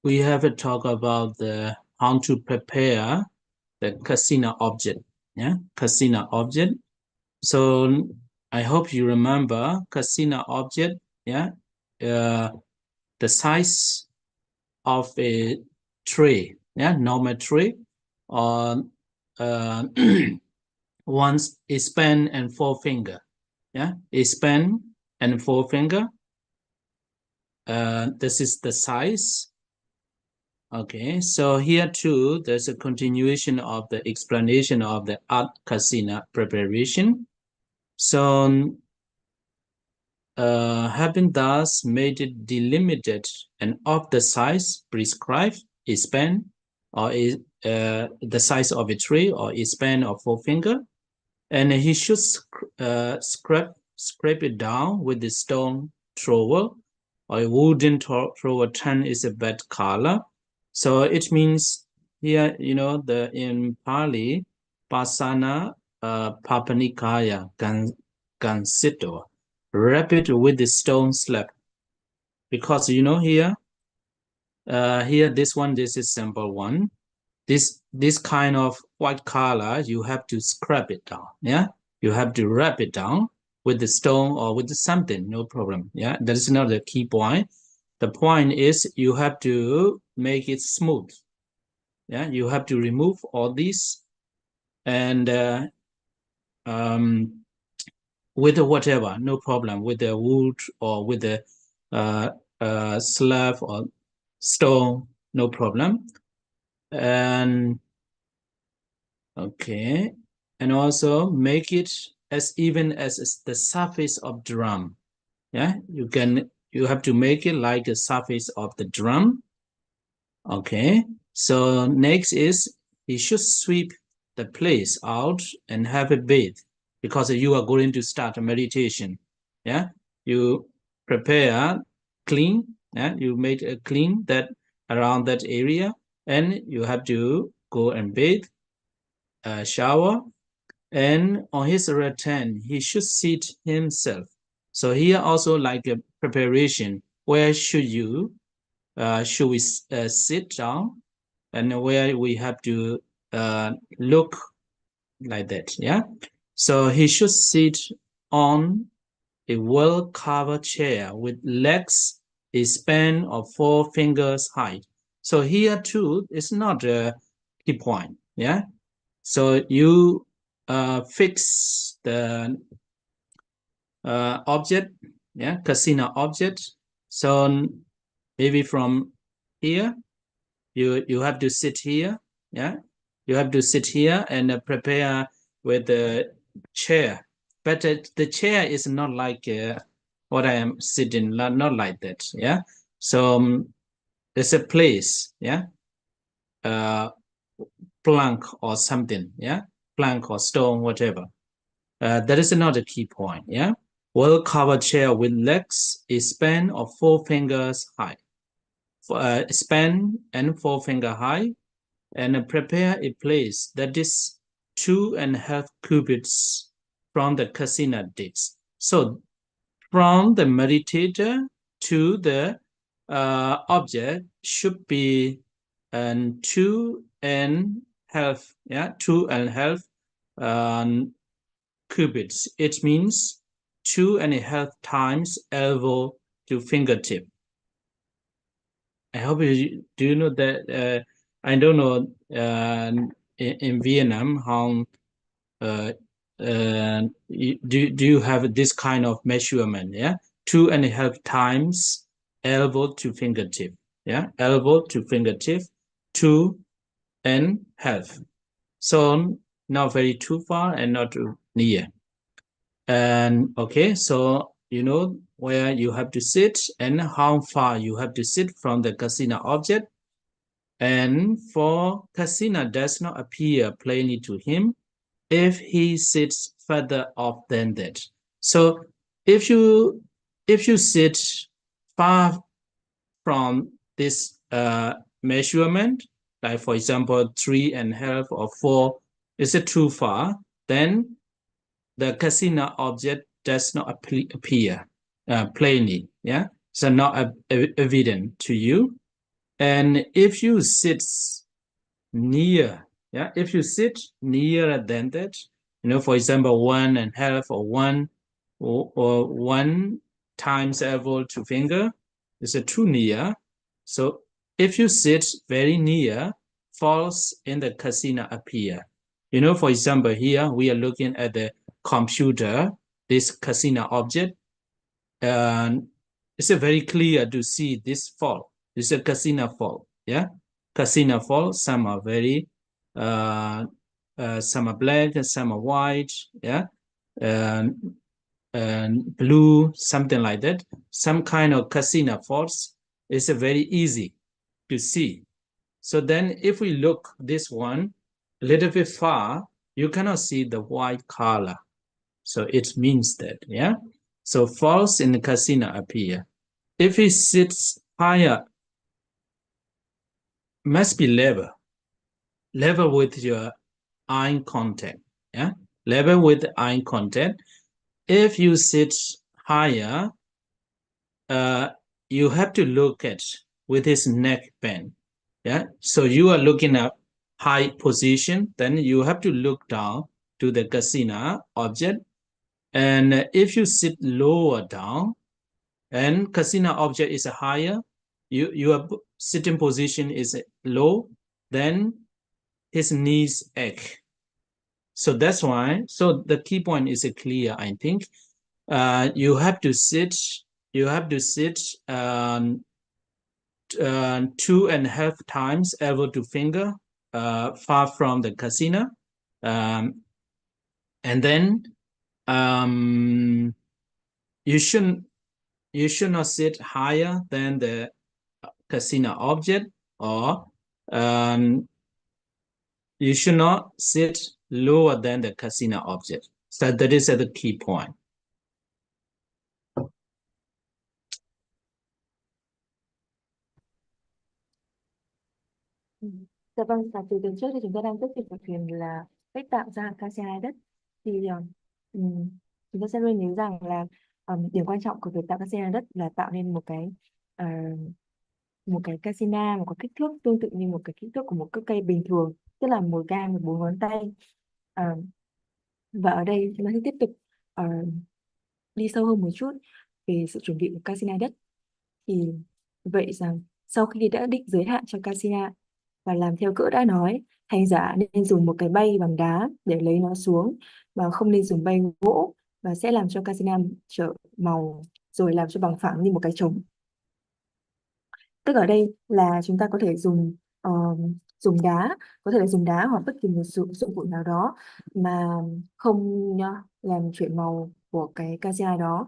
we have a talk about the how to prepare the Kasina object. Yeah, Kasina object. So I hope you remember Kasina object. Yeah, the size of a tree. Yeah, normal tree, or once a span and forefinger. Yeah, a span and forefinger. This is the size. Okay, so here too, there's a continuation of the explanation of the art Kasina preparation. So, having thus made it delimited and of the size prescribed, a span or the size of a tree or a span of forefinger, and he should scrape it down with the stone thrower or a wooden thrower. Tan is a bad color. So it means here, in Pali, Pasana Papanikaya Gansito, wrap it with the stone slab. Because here, this is simple one. This kind of white color, you have to scrape it down. Yeah, you have to wrap it down with the stone or with something, no problem. Yeah, that is not the key point. The point is you have to make it smooth. Yeah, you have to remove all these and with whatever, no problem, with the wood or with the slab or stone, no problem. And okay, and also make it as even as the surface of drum. Yeah, you have to make it like the surface of the drum. Okay, so next is you should sweep the place out and have a bathe, because you are going to start a meditation. Yeah, you prepare clean. Yeah, you made a clean that around that area, and you have to go and bathe, shower, and on his return he should sit himself. So here also like a preparation. Where should we sit down, and where we have to look like that. Yeah, so he should sit on a well-covered chair with legs a span of 4 fingers height. So here too, it's not a key point. Yeah, so you fix the object. Yeah, Kasina object. So maybe from here, you have to sit here. Yeah, you have to sit here and prepare with the chair. But the chair is not like what I am sitting, not like that. Yeah, so there's a place. Yeah, plank or something. Yeah, plank or stone, whatever. That is another key point. Yeah, well-covered chair with legs a span of 4 fingers high. Span and 4 finger high, and prepare a place that is 2.5 cubits from the Kasina disc. So from the meditator to the object should be 2.5, yeah, 2.5 cubits. It means 2.5 times elbow to fingertip. I hope you do know that. I don't know in Vietnam how do you have this kind of measurement? Yeah, 2.5 times elbow to fingertip. Yeah, elbow to fingertip, 2.5. So not very too far and not too near. And okay, so you know where you have to sit and how far you have to sit from the Kasina object. And for Kasina does not appear plainly to him if he sits further off than that. So if you sit far from this measurement, like for example 3.5 or 4, is it too far? Then the Kasina object does not appear plainly. Yeah, so not evident to you. And if you sit near, yeah, if you sit nearer than that, for example, 1.5 or 1 times equal to finger is too near. So if you sit very near, false in the Kasina appear. For example, here we are looking at the computer, this Kasina object, and it's very clear to see this fault. This is a Kasina fault, yeah? Kasina fault, some are very, some are black, some are white, yeah? And blue, something like that. Some kind of Kasina faults is very easy to see. So then if we look this one a little bit far, you cannot see the white color. So it means that, yeah? So false in the Kasina appear. If it sits higher, must be level with your eye contact, yeah? Level with eye contact. If you sit higher, you have to look at with his neck bent, yeah? So you are looking at high position, then you have to look down to the Kasina object. And if you sit lower down, and Kasina object is higher, your sitting position is low, then his knees ache. So that's why, so the key point is clear, I think. You have to sit 2.5 times elbow to finger, far from the Kasina. And then you should not sit higher than the Kasina object, or you should not sit lower than the Kasina object. So that is the key point. Dạ vâng, và từ tuần trước thì chúng ta đang tiếp tục thực hiện là cách tạo ra Kasina đất. Thì chúng ta sẽ luôn nhớ rằng là điểm quan trọng của việc tạo Kasina đất là tạo nên một cái Kasina mà có kích thước tương tự như một cái kích thước của một cây bình thường, tức là một gang 14 ngón tay. Và ở đây chúng ta sẽ tiếp tục đi sâu hơn một chút về sự chuẩn bị của Kasina đất. Thì vậy rằng sau khi đã định giới hạn cho Kasina và làm theo cỡ đã nói, hành giả nên dùng một cái bay bằng đá để lấy nó xuống, và không nên dùng bay gỗ, và sẽ làm cho Kasina trở màu rồi làm cho bằng phẳng như một cái trống. Tức ở đây là chúng ta có thể dùng đá, có thể là dùng đá hoặc bất kỳ một dụng cụ nào đó mà không làm chuyển màu của cái Kasina đó,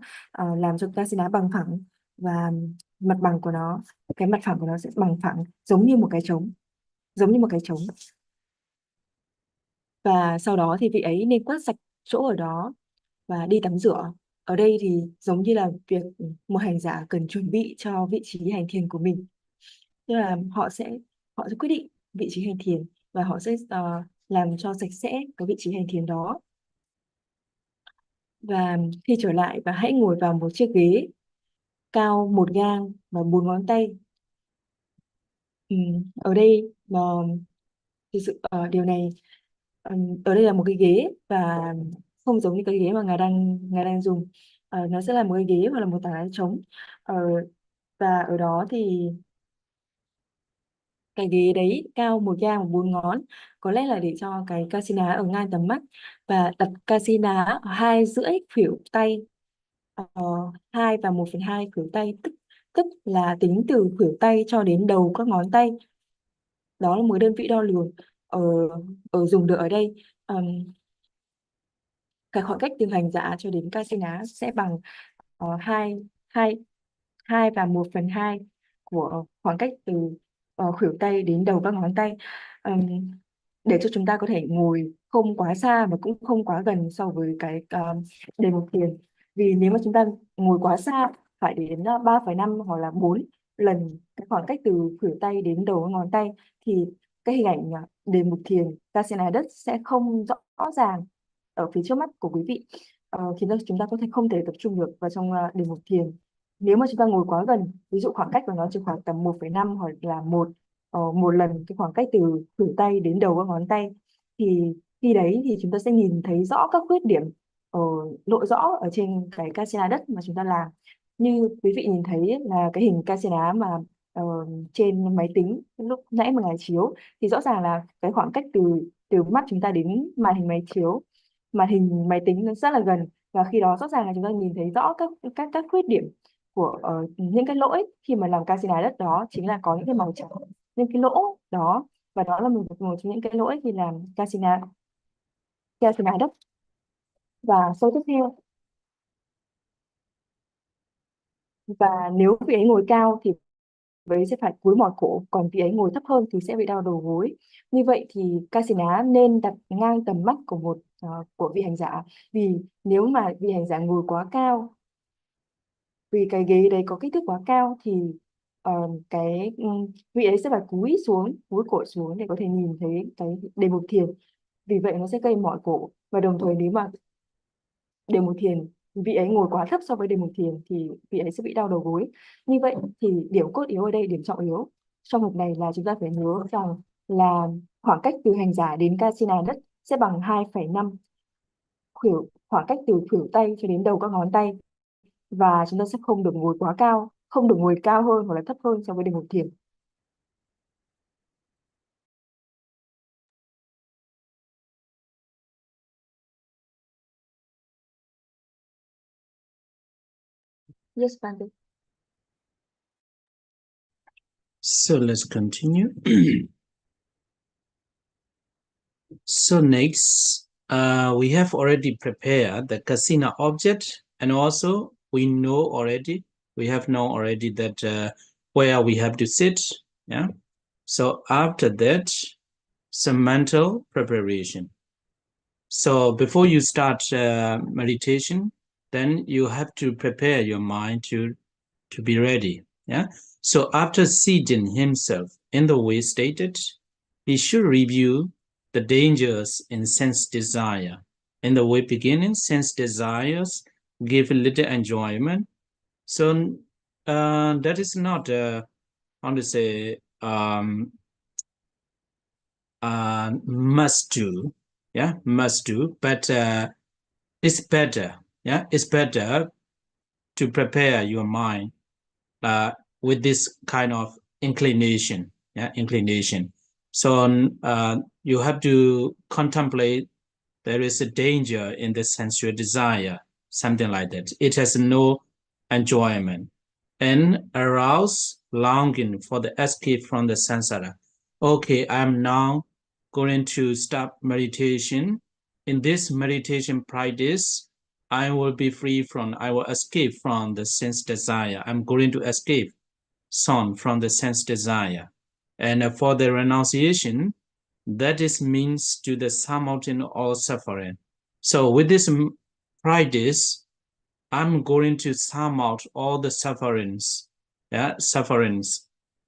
làm cho Kasina bằng phẳng, và mặt bằng của nó, cái mặt phẳng của nó sẽ bằng phẳng giống như một cái trống. Và sau đó thì vị ấy nên quét sạch chỗ ở đó và đi tắm rửa. Ở đây thì giống như là việc một hành giả cần chuẩn bị cho vị trí hành thiền của mình. Tức là họ sẽ quyết định vị trí hành thiền, và họ sẽ làm cho sạch sẽ cái vị trí hành thiền đó. Và khi trở lại, và hãy ngồi vào một chiếc ghế cao 1 gang và 4 ngón tay. Ở đây thực sự điều này ở đây là một cái ghế, và không giống như cái ghế mà ngài đang dùng. Nó sẽ là một cái ghế hoặc là một tảng đá trống. Và ở đó thì cái ghế đấy cao 1 gang và 4 ngón, có lẽ là để cho cái Kasina ở ngang tầm mắt, và đặt Kasina ở 2,5 khuỷu tay, 2 và 1/2 khuỷu tay, tức là tính từ khuỷu tay cho đến đầu các ngón tay. Đó là một đơn vị đo lường dùng được ở đây. Cái khoảng cách từ hành giả cho đến Kasina sẽ bằng 2 và 1/2 của khoảng cách từ khuỷu tay đến đầu các ngón tay, để cho chúng ta có thể ngồi không quá xa và cũng không quá gần so với cái đề mục thiền. Vì nếu mà chúng ta ngồi quá xa, phải đến 3,5 hoặc là 4 lần cái khoảng cách từ khuỷu tay đến đầu các ngón tay, thì cái hình ảnh đề mục thiền Kasina đất sẽ không rõ ràng ở phía trước mắt của quý vị, khiến cho chúng ta không thể tập trung được vào trong đề mục thiền. nếu mà chúng ta ngồi quá gần, ví dụ khoảng cách của nó chỉ khoảng tầm 1,5 hoặc là một lần cái khoảng cách từ khuỷu tay đến đầu các ngón tay, thì khi đấy thì chúng ta sẽ nhìn thấy rõ các khuyết điểm lộ rõ ở trên cái Kasina đất mà chúng ta làm. Như quý vị nhìn thấy là cái hình Kasina mà ờ, trên máy tính lúc nãy mà ngài chiếu, thì rõ ràng là cái khoảng cách từ từ mắt chúng ta đến màn hình máy tính nó rất là gần, và khi đó rõ ràng là chúng ta nhìn thấy rõ các khuyết điểm của những cái lỗi khi mà làm Kasina đất, đó chính là có những cái màu trắng, những cái lỗ đó, và đó là một trong những cái lỗi khi làm Kasina đất. Và câu tiếp theo, và nếu vị ấy ngồi cao thì vị ấy sẽ phải cúi mỏi cổ, còn vị ấy ngồi thấp hơn thì sẽ bị đau đầu gối. Như vậy thì Kasina nên đặt ngang tầm mắt của vị hành giả, vì nếu mà vị hành giả ngồi quá cao, vì cái ghế đấy có kích thước quá cao, thì vị ấy sẽ phải cúi cổ xuống để có thể nhìn thấy cái đề mục thiền, vì vậy nó sẽ gây mỏi cổ. Và đồng thời nếu mà đề mục thiền vị ấy ngồi quá thấp so với đề mục thiền thì vị ấy sẽ bị đau đầu gối. Như vậy thì điểm cốt yếu ở đây, điểm trọng yếu trong mục này là chúng ta phải nhớ rằng là khoảng cách từ hành giả đến Kasina đất sẽ bằng 2,5 khoảng cách từ khuỷu tay cho đến đầu các ngón tay, và chúng ta sẽ không được ngồi quá cao, không được ngồi cao hơn hoặc là thấp hơn so với đề mục thiền. Yes, Pandit. So let's continue. So next, we have already prepared the Kasina object, and also we have known already that where we have to sit. Yeah. So after that, some mental preparation. So before you start meditation, then you have to prepare your mind to be ready. Yeah. So after seating himself in the way stated, he should review the dangers in sense desire. In the way beginning, sense desires give little enjoyment. So that is not, how to say, must do. Yeah, must do. But it's better. Yeah, it's better to prepare your mind with this kind of inclination. Yeah, inclination. So you have to contemplate there is a danger in the sensual desire, something like that. It has no enjoyment and arouse longing for the escape from the samsara. Okay, I'm now going to start meditation. In this meditation practice, I will escape from the sense desire. I'm going to escape from the sense desire. And for the renunciation, that is means to the surmounting all suffering. So with this practice, I'm going to surmount all the sufferings.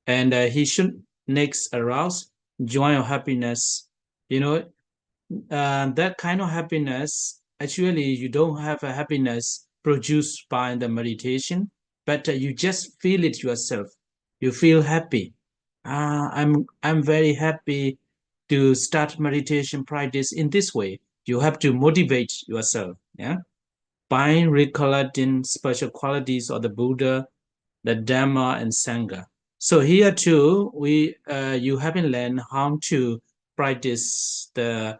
And he should next arouse joy or happiness. That kind of happiness, actually, you don't have a happiness produced by the meditation, but you just feel it yourself. You feel happy. I'm very happy to start meditation practice in this way. You have to motivate yourself, by recollecting special qualities of the Buddha, the Dhamma, and Sangha. So here too, you haven't learned how to practice the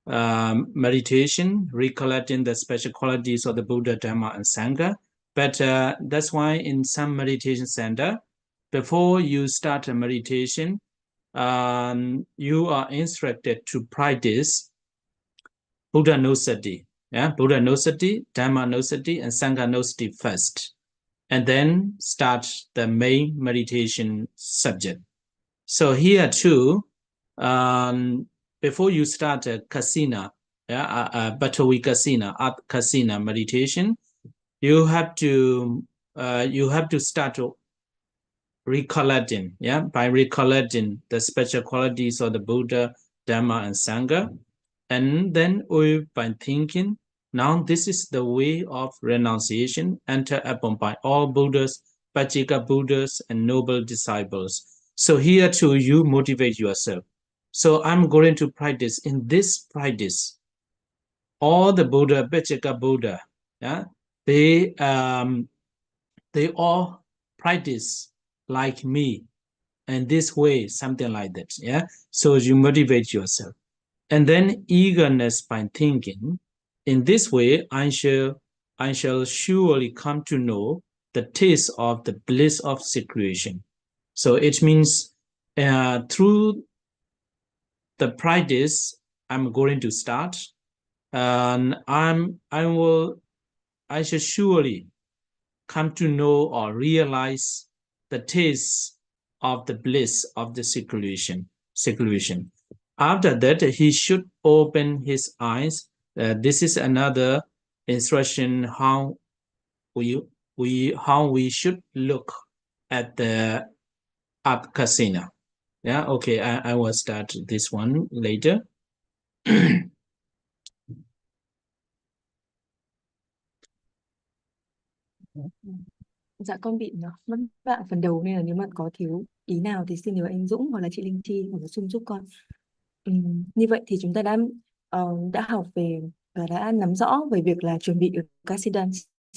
meditation, recollecting the special qualities of the Buddha, Dhamma, and Sangha. But that's why in some meditation center, before you start a meditation, you are instructed to practice Buddha no sati, Buddha no sati, Dhamma no sati, and Sangha no sati first, and then start the main meditation subject. So here too, before you start a Kasina, Batawi Kasina, Kasina meditation, you have to start recollecting, by recollecting the special qualities of the Buddha, Dhamma, and Sangha, and then by thinking Now this is the way of renunciation entered upon by all Buddhas, Pajjika Buddhas, and noble disciples. So here too, you motivate yourself. So I'm going to practice. In this practice, all the Buddha, Pajjika Buddha, yeah, they all practice like me, and this way, something like that. Yeah. So you motivate yourself, and then eagerness by thinking. In this way, I shall surely come to know the taste of the bliss of seclusion. So it means through the practice I'm going to start, and I shall surely come to know or realize the taste of the bliss of the seclusion. After that, he should open his eyes. This is another instruction how we should look at the Kasina. Yeah, okay, I will start this one later. Dạ con bị mất bạn phần đầu nên là nếu mà có thiếu ý nào thì xin nhờ anh Dũng hoặc là chị Linh Chi hoặc là Xuân giúp con. Như vậy thì chúng ta đã học về và đã nắm rõ về việc là chuẩn bị được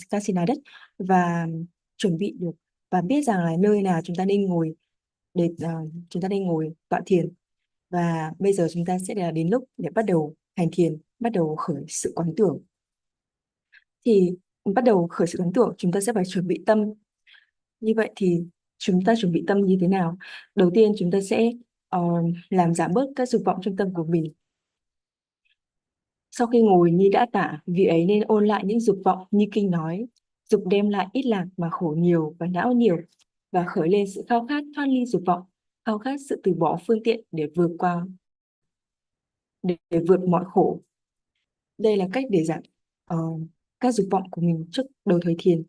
Kasina đất và chuẩn bị được và biết rằng là nơi nào chúng ta nên ngồi để chúng ta nên ngồi tọa thiền. Và bây giờ chúng ta sẽ là đến lúc để bắt đầu hành thiền, bắt đầu khởi sự quán tưởng. Thì bắt đầu khởi sự quán tưởng, chúng ta sẽ phải chuẩn bị tâm. Như vậy thì chúng ta chuẩn bị tâm như thế nào? Đầu tiên chúng ta sẽ làm giảm bớt các dục vọng trong tâm của mình. Sau khi ngồi như đã tả, vị ấy nên ôn lại những dục vọng như kinh nói. Dục đem lại ít lạc mà khổ nhiều và não nhiều, và khởi lên sự khao khát thoát ly dục vọng, khao khát sự từ bỏ phương tiện để vượt mọi khổ. Đây là cách để giảm các dục vọng của mình trước đầu thời thiền.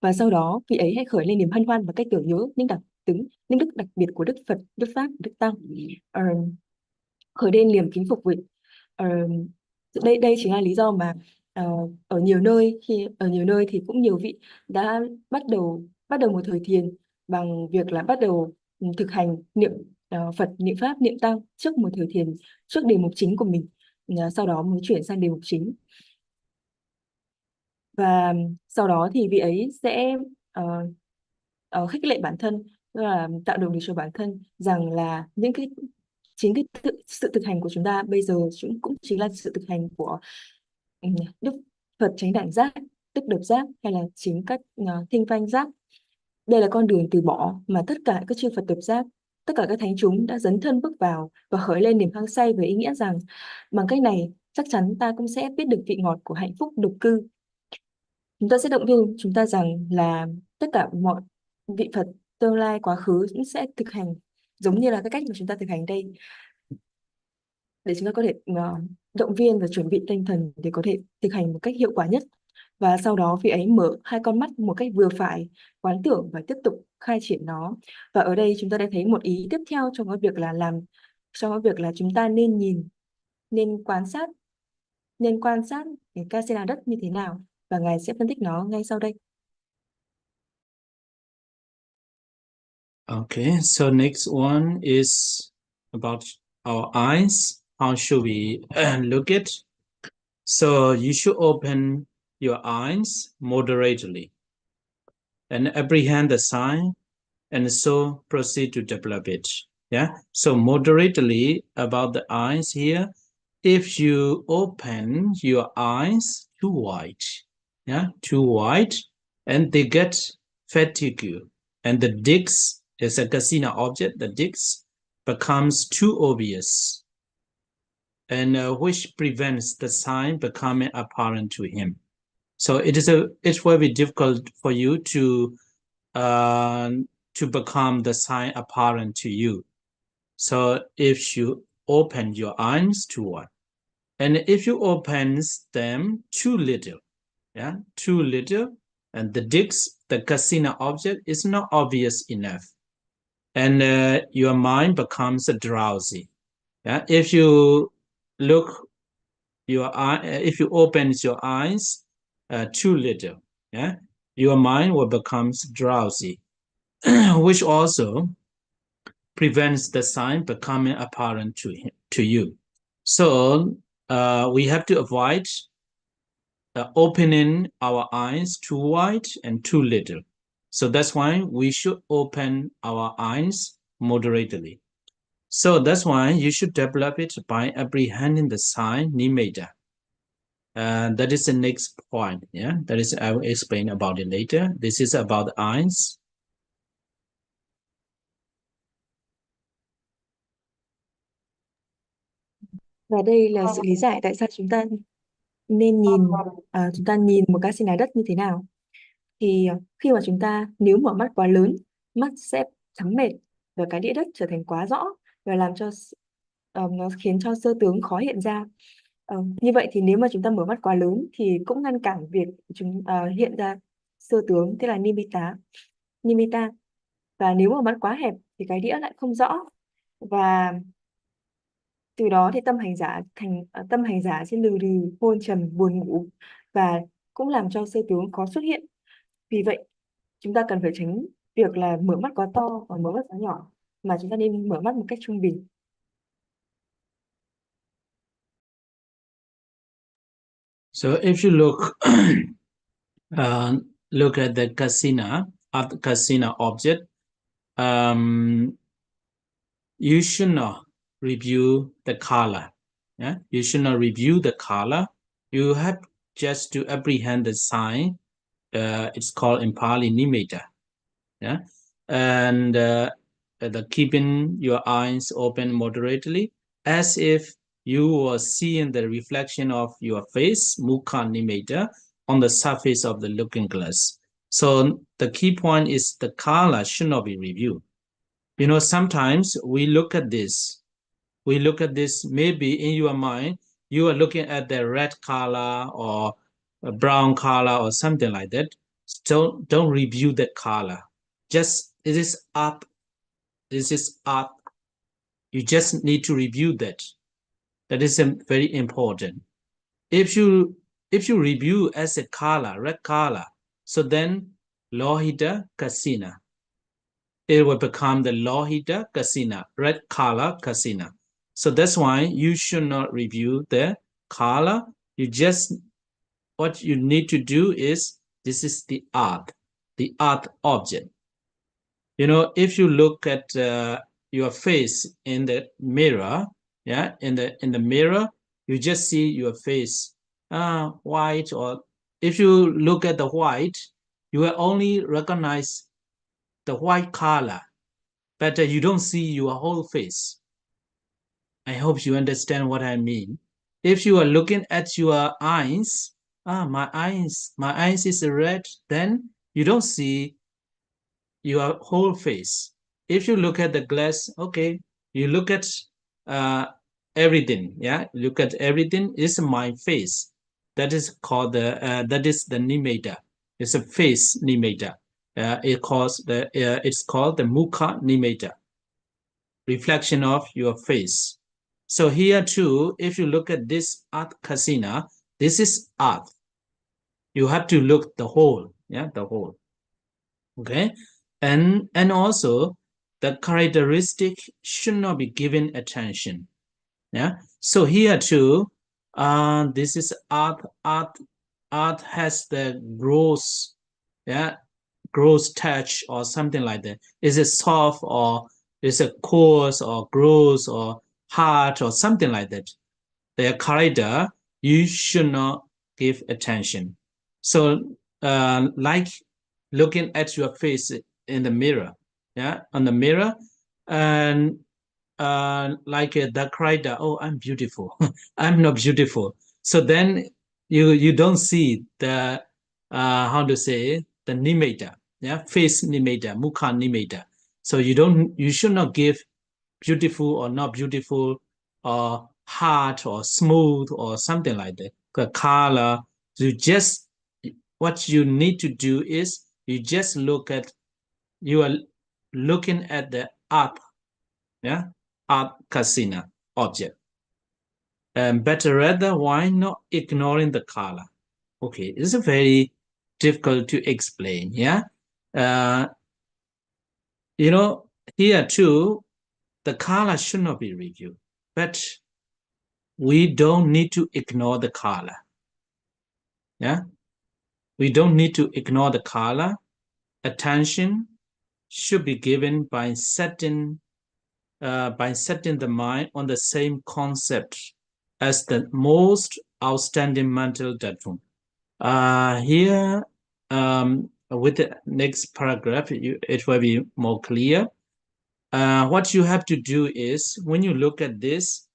Và sau đó vị ấy hãy khởi lên niềm hân hoan và cách tưởng nhớ những đặc tính, những đức đặc biệt của Đức Phật, Đức Pháp, Đức Tăng. Khởi lên niềm kính phục vị. Đây chính là lý do mà ở nhiều nơi thì cũng nhiều vị đã bắt đầu một thời thiền bằng việc là bắt đầu thực hành niệm Phật, niệm Pháp, niệm Tăng trước một thời thiền, trước đề mục chính của mình, sau đó mới chuyển sang đề mục chính. Và sau đó thì vị ấy sẽ khích lệ bản thân, là tạo động lực cho bản thân rằng là chính sự thực hành của chúng ta bây giờ cũng chính là sự thực hành của Đức Phật Chánh Đẳng Giác, Tức Độc Giác, hay là chính các Thinh Phanh Giác. Đây là con đường từ bỏ mà tất cả các chư Phật Độc Giác, tất cả các thánh chúng đã dấn thân bước vào và khởi lên niềm hăng say với ý nghĩa rằng bằng cách này chắc chắn ta cũng sẽ biết được vị ngọt của hạnh phúc độc cư. Chúng ta sẽ động viên chúng ta rằng là tất cả mọi vị Phật tương lai quá khứ cũng sẽ thực hành giống như là cái cách mà chúng ta thực hành đây, để chúng ta có thể động viên và chuẩn bị tinh thần để có thể thực hành một cách hiệu quả nhất. Và sau đó vị ấy mở hai con mắt một cách vừa phải, quán tưởng và tiếp tục khai triển nó. Và ở đây chúng ta đã thấy một ý tiếp theo trong cái việc là chúng ta nên quan sát cái Kasina đất như thế nào, và Ngài sẽ phân tích nó ngay sau đây. Okay, so next one is about our eyes. How should we look at? So you should open your eyes moderately and apprehend the sign, and so proceed to develop it. Yeah. So moderately about the eyes here. If you open your eyes too wide, too wide, and they get fatigue, and the digs is a Kasina object, the digs becomes too obvious, and which prevents the sign becoming apparent to him. So it's very difficult for you to become the sign apparent to you. So if you open your eyes too wide, and if you open them too little, too little, and the digs, the Kasina object is not obvious enough, and your mind becomes drowsy. If you look your eye, if you open your eyes too little, yeah, your mind will become drowsy, which also prevents the sign becoming apparent to you. So we have to avoid opening our eyes too wide and too little. So that's why we should open our eyes moderately. So that's why you should develop it by apprehending the sign nimitta. That is the next point. Yeah, that is, I will explain about it later. This is about the eyes. Và đây là sự lý giải tại sao chúng ta nên chúng ta nhìn một Kasina đất như thế nào. Thì khi mà nếu mở mắt quá lớn, mắt sẽ thấm mệt và cái đĩa đất trở thành quá rõ và làm cho nó khiến cho sơ tướng khó hiện ra. Như vậy thì nếu mà chúng ta mở mắt quá lớn thì cũng ngăn cản việc hiện ra sơ tướng, tức là nimitta. Và nếu mở mắt quá hẹp thì cái đĩa lại không rõ, và từ đó thì tâm hành giả sẽ lừ đừ, hôn trầm, buồn ngủ và cũng làm cho sơ tướng khó xuất hiện. Vì vậy chúng ta cần phải tránh việc là mở mắt quá to và mở mắt quá nhỏ, mà chúng ta nên mở mắt một cách trung bình. So if you look at the Kasina object, you should not review the color. Yeah, you should not review the color. You have just to apprehend the sign. It's called in Pali nimitta. Yeah, and the keeping your eyes open moderately, as if you were seeing the reflection of your face, mukha nimitta, on the surface of the looking glass. So the key point is the color should not be reviewed. You know, sometimes we look at this, maybe in your mind, you are looking at the red color or a brown color or something like that. So don't review that color. Just, it is art. This is art. You just need to review that. That is very important. If you review as a color, red color, so then lohita kasina. It will become the lohita kasina, red color kasina. So that's why you should not review the color. What you need to do is, this is the art object. You know, if you look at your face in the mirror, yeah, in the mirror, you just see your face white, or if you look at the white, you will only recognize the white color, but you don't see your whole face. I hope you understand what I mean. If you are looking at your eyes, my eyes is red, then you don't see your whole face. If you look at the glass, okay, you look at everything, yeah, look at everything is my face. That is called that is the nimitta. It's a face nimitta. It's called the mukha nimitta, reflection of your face. So here too, if you look at this art Kasina, this is art. You have to look the whole, yeah, the whole. Okay, and also the characteristic should not be given attention. Yeah. So here too, this is art. Art has the gross, yeah, gross touch or something like that. Is it soft, or is it coarse or gross or hard or something like that? Their character, you should not give attention. So like looking at your face in the mirror, yeah, on the mirror, and like the character, oh, I'm beautiful. I'm not beautiful. So then you don't see the how to say, the nimitta, yeah, face nimitta, mukha nimitta. So you should not give beautiful or not beautiful, or hard or smooth or something like that. The color, what you need to do is you just you are looking at the art, yeah, art Kasina object. But rather, why not ignoring the color? Okay, it's very difficult to explain. Yeah, you know, here too, the color should not be reviewed, but we don't need to ignore the color. Yeah, we don't need to ignore the color. Attention should be given by setting the mind on the same concept as the most outstanding mental tattoo. Here, with the next paragraph, it will be more clear. What you have to do is, when you look at this,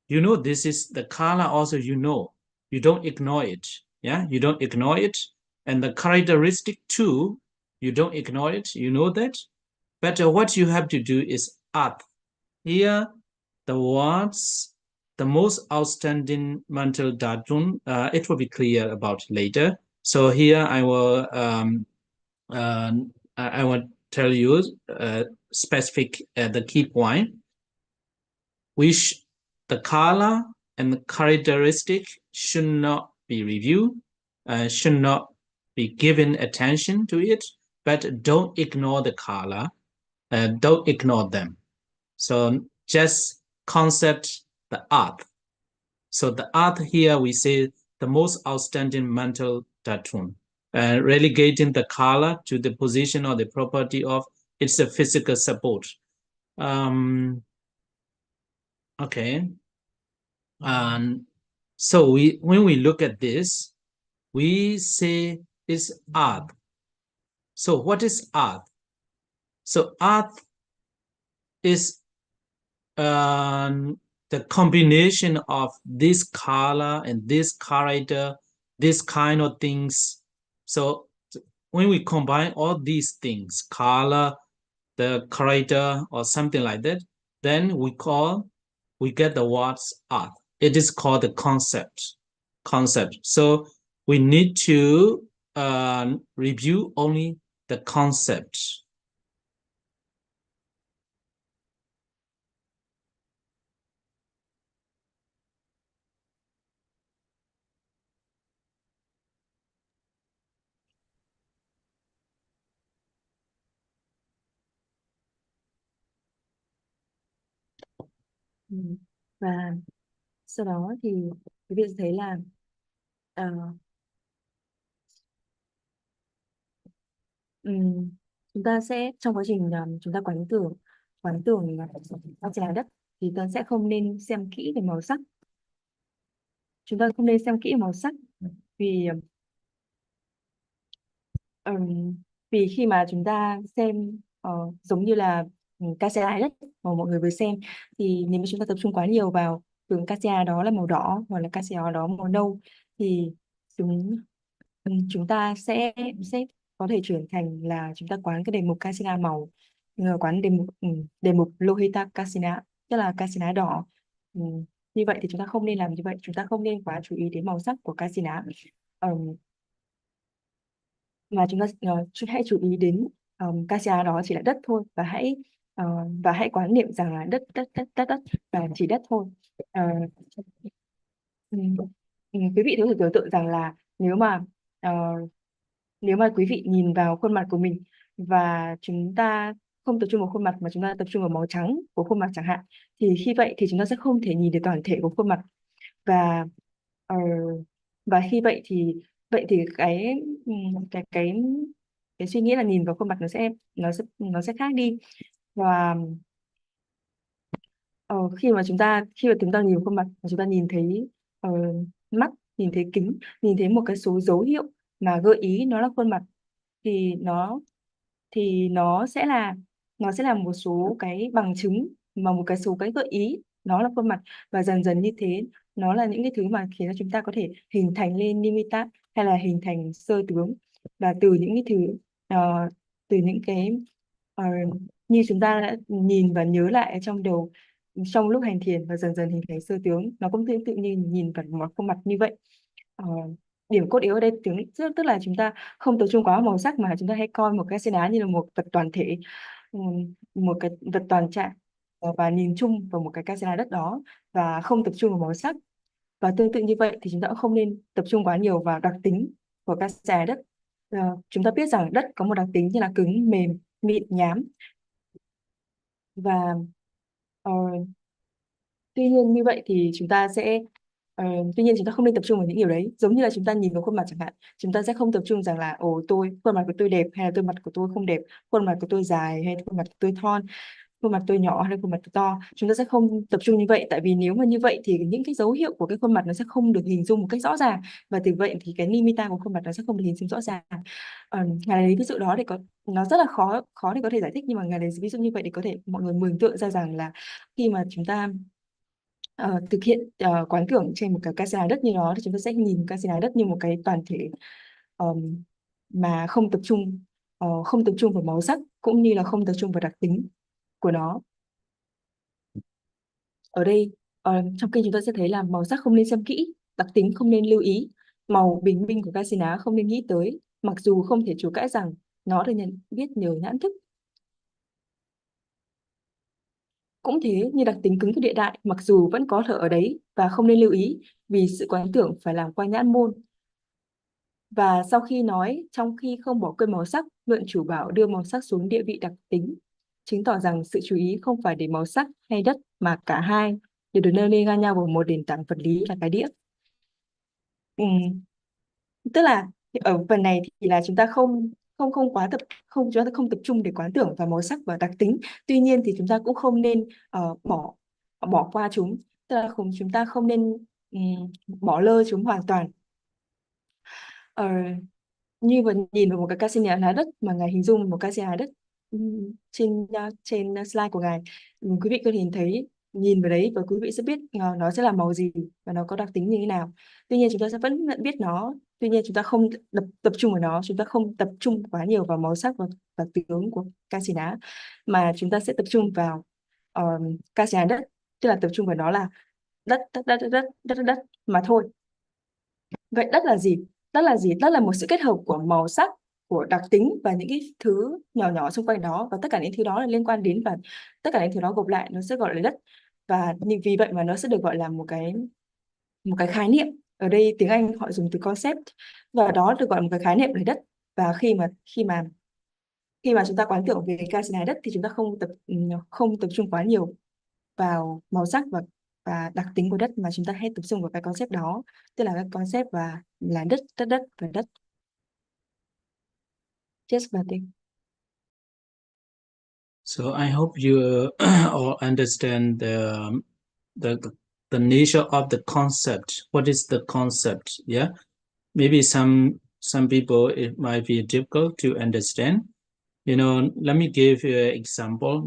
you know this is the color also, you know. You don't ignore it. Yeah, you don't ignore it. And the characteristic too, you don't ignore it. You know that. But what you have to do is add. Here, the words, the most outstanding mental dadun, it will be clear about later. So here I will tell you specific the key point, which the color and the characteristic should not be reviewed, should not be given attention to it, but don't ignore the color, don't ignore them. So just concept the art. So the art here, we say the most outstanding mental tattoo, relegating the color to the position or the property of its a physical support. Okay. And so when we look at this, we say it's art. So what is art? So art is the combination of this color and this character, this kind of things. So when we combine all these things, color, the character, or something like that, then we get the words art. It is called the concept. So we need to review only the concept. Và sau đó thì quý vị sẽ thấy là chúng ta sẽ trong quá trình chúng ta quán tưởng các trái đất thì ta sẽ không nên xem kỹ về màu sắc. Chúng ta không nên xem kỹ màu sắc vì vì khi mà chúng ta xem giống như là Kasina đất mà mọi người vừa xem, thì nếu mà chúng ta tập trung quá nhiều vào tưởng Kasina đó là màu đỏ hoặc là Kasina đó màu nâu, thì chúng ta sẽ có thể chuyển thành là chúng ta quán cái đề mục Kasina màu, quán đề mục Lohita Kasina, tức là Kasina đỏ. Như vậy thì chúng ta không nên làm như vậy, chúng ta không nên quá chú ý đến màu sắc của Kasina, mà chúng ta hãy chú ý đến Kasina đó chỉ là đất thôi, và hãy quán niệm rằng là đất và chỉ đất thôi. Quý vị có thể tưởng tượng rằng là nếu mà quý vị nhìn vào khuôn mặt của mình và chúng ta không tập trung vào khuôn mặt mà chúng ta tập trung vào màu trắng của khuôn mặt chẳng hạn, thì khi vậy thì chúng ta sẽ không thể nhìn được toàn thể của khuôn mặt, và khi vậy thì cái suy nghĩ là nhìn vào khuôn mặt nó sẽ khác đi. Và khi mà chúng ta nhìn vào khuôn mặt và chúng ta nhìn thấy mắt, nhìn thấy kính, nhìn thấy một cái số dấu hiệu mà gợi ý nó là khuôn mặt, thì nó sẽ là một số cái bằng chứng mà một cái số cái gợi ý nó là khuôn mặt, và dần dần như thế nó là những cái thứ mà khiến cho chúng ta có thể hình thành lên nimitta hay là hình thành sơ tướng. Và từ những cái thứ từ những cái như chúng ta đã nhìn và nhớ lại trong đầu trong lúc hành thiền và dần dần hình thành sơ tướng, nó cũng tự nhiên nhìn vào một khuôn mặt như vậy. Điểm cốt yếu ở đây tức là chúng ta không tập trung quá vào màu sắc, mà chúng ta hãy coi một cái Kasina như là một vật toàn thể, một cái vật toàn trạng, và nhìn chung vào một cái Kasina đất đó và không tập trung vào màu sắc. Và tương tự như vậy thì chúng ta cũng không nên tập trung quá nhiều vào đặc tính của Kasina đất. Chúng ta biết rằng đất có một đặc tính như là cứng, mềm, mịn, nhám. Và ờ, tuy nhiên như vậy thì chúng ta sẽ tuy nhiên chúng ta không nên tập trung vào những điều đấy. Giống như là chúng ta nhìn vào khuôn mặt chẳng hạn, chúng ta sẽ không tập trung rằng là khuôn mặt của tôi đẹp hay là khuôn mặt của tôi không đẹp, khuôn mặt của tôi dài hay khuôn mặt của tôi thon, khuôn mặt tôi nhỏ hay khuôn mặt tôi to. Chúng ta sẽ không tập trung như vậy, tại vì nếu mà như vậy thì những cái dấu hiệu của cái khuôn mặt nó sẽ không được hình dung một cách rõ ràng, và từ vậy thì cái nimitta của khuôn mặt nó sẽ không được hình dung rõ ràng. Ngài lấy ví dụ đó để nó rất là khó khó để có thể giải thích, nhưng mà ngài lấy ví dụ như vậy để có thể mọi người mường tượng ra rằng là khi mà chúng ta thực hiện quán tưởng trên một cái Kasina đất như đó, thì chúng ta sẽ nhìn Kasina đất như một cái toàn thể, mà không tập trung vào màu sắc cũng như là không tập trung vào đặc tính của nó. Ở đây trong kinh chúng ta sẽ thấy là màu sắc không nên xem kỹ, đặc tính không nên lưu ý, màu bình minh của Kasina không nên nghĩ tới, mặc dù không thể chối cãi rằng nó được nhận biết nhờ nhãn thức. Cũng thế như đặc tính cứng của địa đại, mặc dù vẫn có thở ở đấy và không nên lưu ý, vì sự quán tưởng phải làm qua nhãn môn. Và sau khi nói trong khi không bỏ quên màu sắc, luận chủ bảo đưa màu sắc xuống địa vị đặc tính, chứng tỏ rằng sự chú ý không phải để màu sắc hay đất mà cả hai đều được nêu lên ngang nhau vào một nền tảng vật lý là cái đĩa. Tức là ở phần này thì là chúng ta không không không quá tập không chúng ta không tập trung để quán tưởng vào màu sắc và đặc tính. Tuy nhiên thì chúng ta cũng không nên bỏ bỏ qua chúng, tức là chúng ta không nên bỏ lơ chúng hoàn toàn. Ờ, như vừa nhìn vào một cái Kasina lá đất mà ngài hình dung một Kasina đất trên slide của ngài, quý vị có thể nhìn vào đấy và quý vị sẽ biết nó sẽ là màu gì và nó có đặc tính như thế nào. Tuy nhiên chúng ta sẽ vẫn nhận biết nó, tuy nhiên chúng ta không tập trung vào nó, chúng ta không tập trung quá nhiều vào màu sắc và tướng của Kasina, mà chúng ta sẽ tập trung vào Kasina đất, tức là tập trung vào nó là đất mà thôi. Vậy đất là gì? Đất là gì? Đất là một sự kết hợp của màu sắc, của đặc tính và những cái thứ nhỏ nhỏ xung quanh đó, và tất cả những thứ đó là liên quan đến, và tất cả những thứ đó gộp lại nó sẽ gọi là đất. Và vì vậy mà nó sẽ được gọi là một cái khái niệm. Ở đây tiếng Anh họ dùng từ concept, và đó được gọi là một cái khái niệm về đất. Và khi mà chúng ta quán tưởng về Kasina đất thì chúng ta không tập trung quá nhiều vào màu sắc và đặc tính của đất, mà chúng ta hãy tập trung vào cái concept đó, tức là cái concept và là đất và đất. Yes, bà Tinh. So I hope you all understand the the nature of the concept. What is the concept? Yeah, maybe some people it might be difficult to understand. Let me give you an example.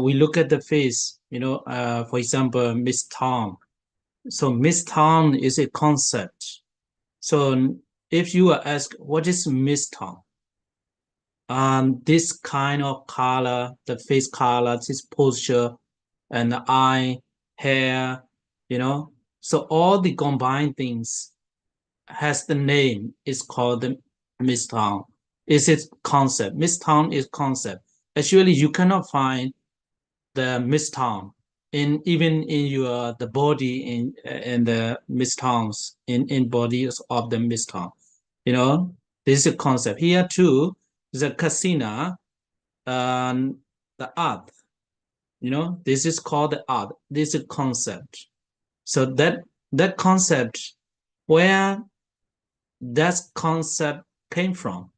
We look at the face. For example, Miss Tom. So Miss Tom is a concept. So if you are asked what is Miss Tom, this kind of color, the face color, this posture, and the eye, hair, so all the combined things has the name is called the Miss Town. Is it concept? Miss Town is concept. Actually, you cannot find the Miss Town even in the body in the Miss Towns in bodies of the Miss Town. This is a concept. Here too, the Kasina, the art. This is called the art. This is a concept. So that concept, where that concept came from,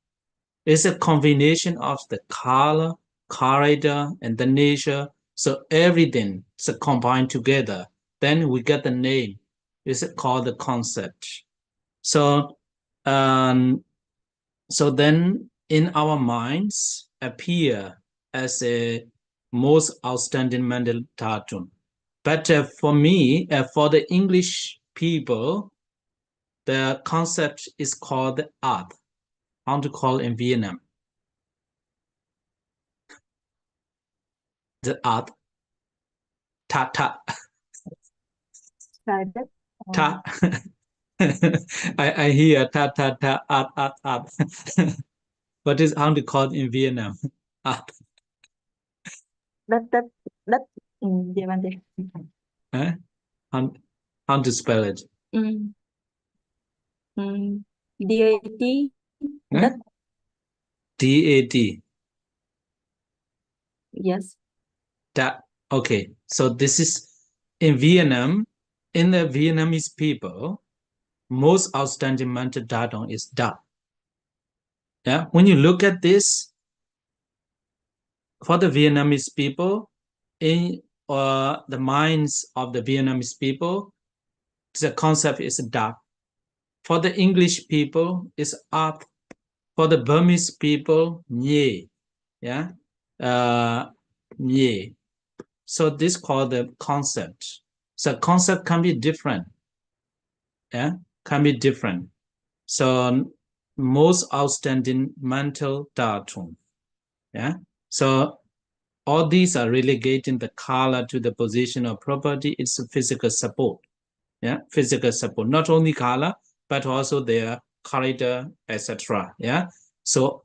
is a combination of the color, corridor, and the nature. So everything is combined together. Then we get the name. It's called the concept. So then in our minds appear as a most outstanding mental tattoo. But for me, for the English people, the concept is called the art. How to call in Vietnam? The art. Ta ta. Ta. I hear ta ta ta art. What is how to call in Vietnam? Art. Đất. Dạ vâng. Eh? How to spell it? DAT, đất. DAT. Yes. That. Okay. So this is in Vietnam. In the Vietnamese people, most outstanding mental datum is Da. Yeah. When you look at this, for the Vietnamese people, in the minds of the Vietnamese people, the concept is Da. For the English people, it's Art. For the Burmese people, Nye. Yeah. Nye. So this called the concept. So concept can be different. Yeah, can be different. So most outstanding mental datum. Yeah. So all these are relegating the color to the position of property. It's a physical support. Yeah, physical support. Not only color, but also their character, etc. Yeah. So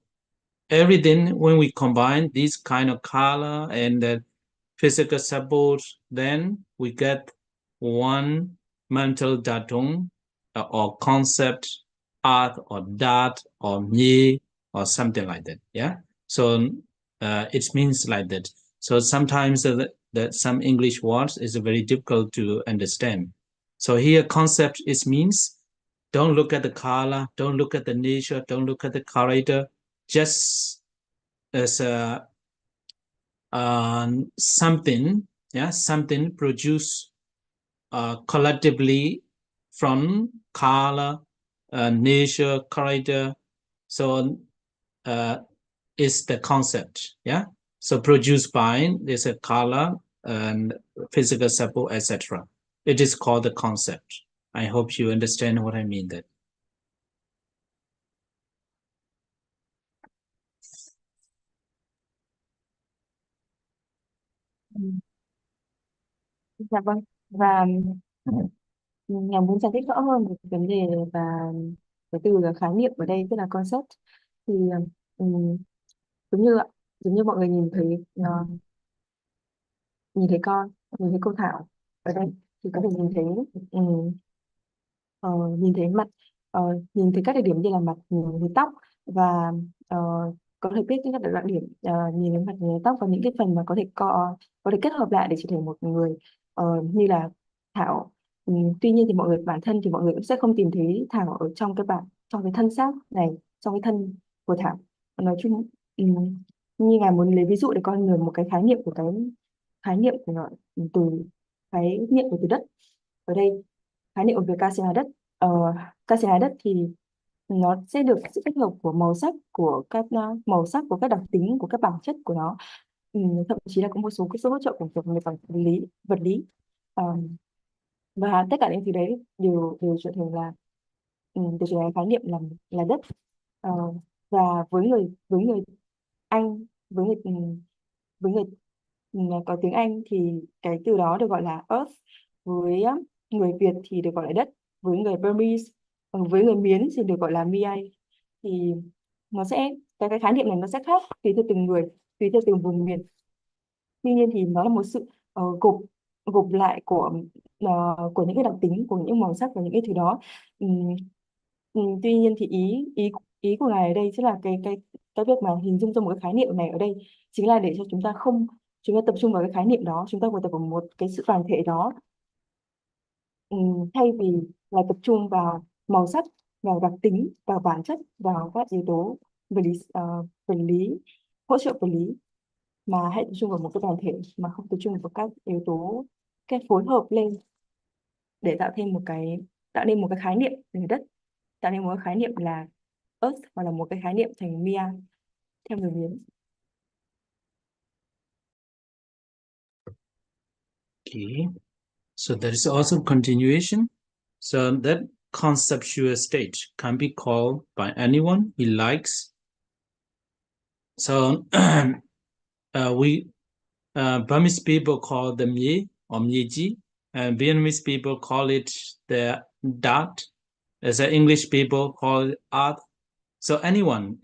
everything, when we combine this kind of color and the physical support, then we get one mental datum or concept, art or dat or me or something like that. Yeah. So it means like that. So sometimes that some English words is very difficult to understand. So here concept is means don't look at the color, don't look at the nature, don't look at the character, just as a something, yeah, something produced collectively from color, nature, character. So is the concept, yeah. So produced by there's a color and physical support, etc. It is called the concept. I hope you understand what I mean. That. Dạ vâng. Và nhằm muốn giải thích rõ hơn về cái vấn đề và cái từ là khái niệm ở đây tức là concept thì um, giống như mọi người nhìn thấy con, nhìn thấy cô Thảo ở đây thì có thể nhìn thấy nhìn thấy mặt, nhìn thấy các đặc điểm như là mặt, nhìn thấy tóc và có thể biết các đặc điểm nhìn thấy mặt, nhìn thấy tóc và những cái phần mà có thể kết hợp lại để trở thành một người như là Thảo. Tuy nhiên thì bản thân thì mọi người cũng sẽ không tìm thấy Thảo ở trong cái thân xác này, trong cái thân của Thảo. Nói chung như ngài muốn lấy ví dụ để con người một cái khái niệm của khái niệm của nó, từ khái niệm của từ đất ở đây, khái niệm về Kasina đất. Kasina đất thì nó sẽ được sự kết hợp của màu sắc của các đặc tính của các bản chất của nó. Thậm chí là có một số cái sự hỗ trợ của về mặt vật lý. Và tất cả những thứ đấy đều trở thành là khái niệm là đất. Và với người Anh, với người có tiếng Anh thì cái từ đó được gọi là earth, với người Việt thì được gọi là đất, với người Burmese, với người Miến thì được gọi là Miai. Thì nó sẽ cái khái niệm này nó sẽ khác tùy theo từng người, tùy theo từng vùng miền. Tuy nhiên thì nó là một sự gộp lại của những cái đặc tính, của những màu sắc và những cái thứ đó. Tuy nhiên thì ý của ngài ở đây chính là cái việc mà hình dung ra một cái khái niệm này ở đây chính là để cho chúng ta tập trung vào cái khái niệm đó, chúng ta tập vào một cái sự toàn thể đó, thay vì là tập trung vào màu sắc, vào đặc tính, vào bản chất, vào các yếu tố vật lý, hỗ trợ vật lý, mà hãy tập trung vào một cái toàn thể mà không tập trung vào các yếu tố, cái phối hợp lên để tạo nên một cái khái niệm về đất, tạo nên một cái khái niệm là earth, hoặc là một cái khái niệm thành Mia theo người Miến. Okay, so there is also continuation. So that conceptual state can be called by anyone he likes. So Burmese people call the Mie or Mieji, and Vietnamese people call it the Dat, as the English people call it Art. So anyone,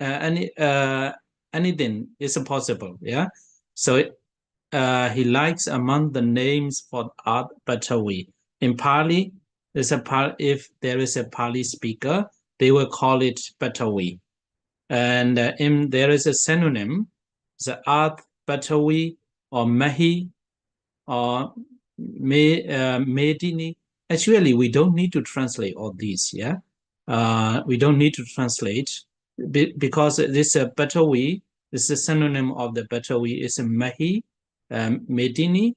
anything is possible. Yeah. So he likes among the names for art Batawi. In Pali, If there is a Pali speaker, they will call it Batawi. And if there is a synonym, the earth, Batawi, or Mahi, or Medini. Actually, we don't need to translate all these, yeah? We don't need to translate because this Batawi, this is a synonym of the Batawi, is Mahi, Medini,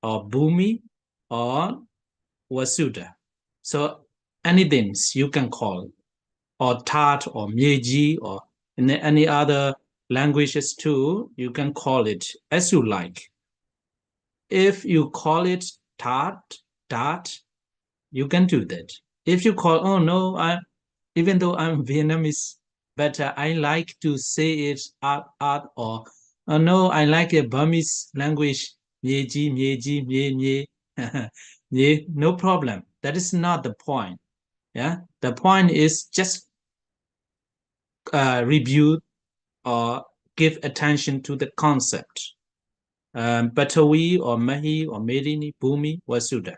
or Bhumi, or Vasudha. So anything you can call, or Tat, or Myeji, or in any other languages too, you can call it as you like. If you call it Tat, you can do that. If you call, oh no, even though I'm Vietnamese, but I like to say it art, or oh no, I like a Burmese language, mye, no problem. That is not the point. Yeah, the point is just review or give attention to the concept. Batawi, or Mahi, or Medini, Bhumi, Vasudha,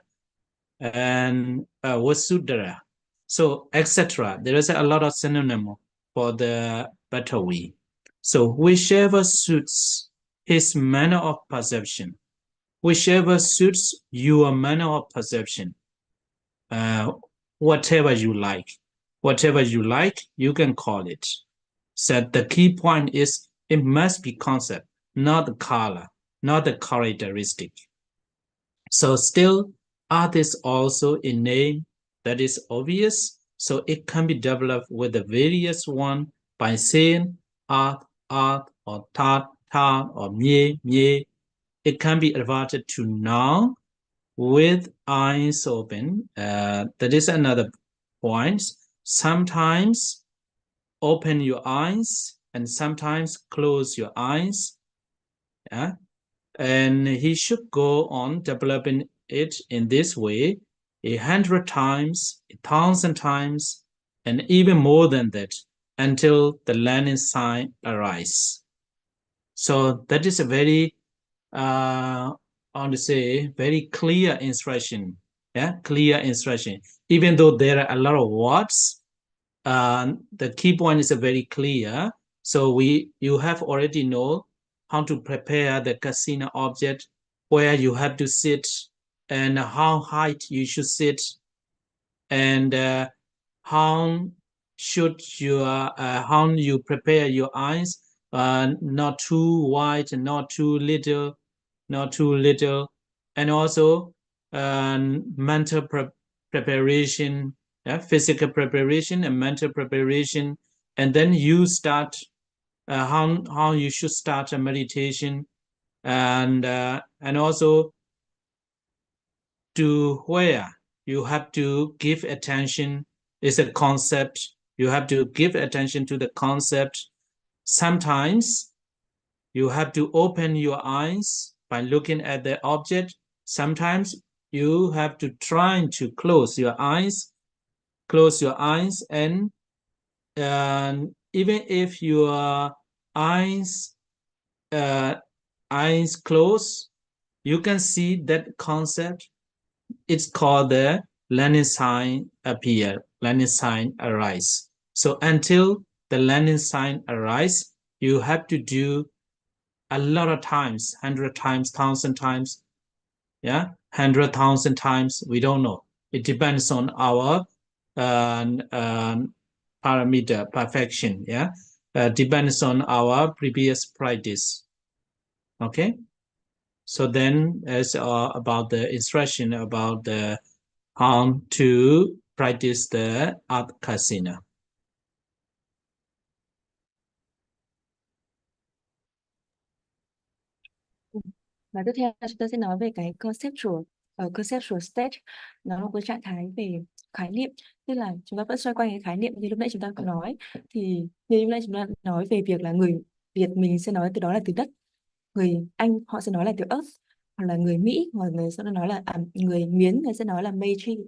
and Vasudhara. So, etc. There is a lot of synonym for the Batawi. So, whichever suits his manner of perception, whichever suits your manner of perception, whatever you like, you can call it. So, the key point is it must be concept, not the color, not the characteristic. So still, art is also a name that is obvious, so it can be developed with the various one by saying art, or tat, or mye. It can be adverted to noun with eyes open. That is another point. Sometimes open your eyes and sometimes close your eyes. Yeah? And he should go on developing it in this way 100 times, 1,000 times, and even more than that until the learning sign arises. So that is a very, I want to say, very clear instruction. Yeah, clear instruction. Even though there are a lot of words, the key point is very clear. So you have already know how to prepare the Kasina object, where you have to sit, and how high you should sit, and how you prepare your eyes, not too wide and not too little, and also mental preparation, yeah, physical preparation and mental preparation, and then you start how you should start a meditation, and also to where you have to give attention is a concept. You have to give attention to the concept. Sometimes you have to open your eyes by looking at the object. Sometimes you have to try to close your eyes, and even if your eyes closed, you can see that concept. It's called the learning sign appear, learning sign arise. So until the learning sign arise, you have to do a lot of times, 100 times, 1,000 times, yeah, 100,000 times, we don't know. It depends on our parameter, perfection, yeah, depends on our previous practice. Okay, so then as about the instruction about the how to practice the art Kasina. Và tiếp theo chúng ta sẽ nói về cái conceptual state. Nó là một cái trạng thái về khái niệm, tức là chúng ta vẫn xoay quanh cái khái niệm như lúc nãy chúng ta có nói. Thì như lúc nãy chúng ta nói về việc là người Việt mình sẽ nói từ đó là từ đất, người Anh họ sẽ nói là từ earth, hoặc là người Mỹ hoặc người sẽ nói là người Miến người sẽ nói là Meiji.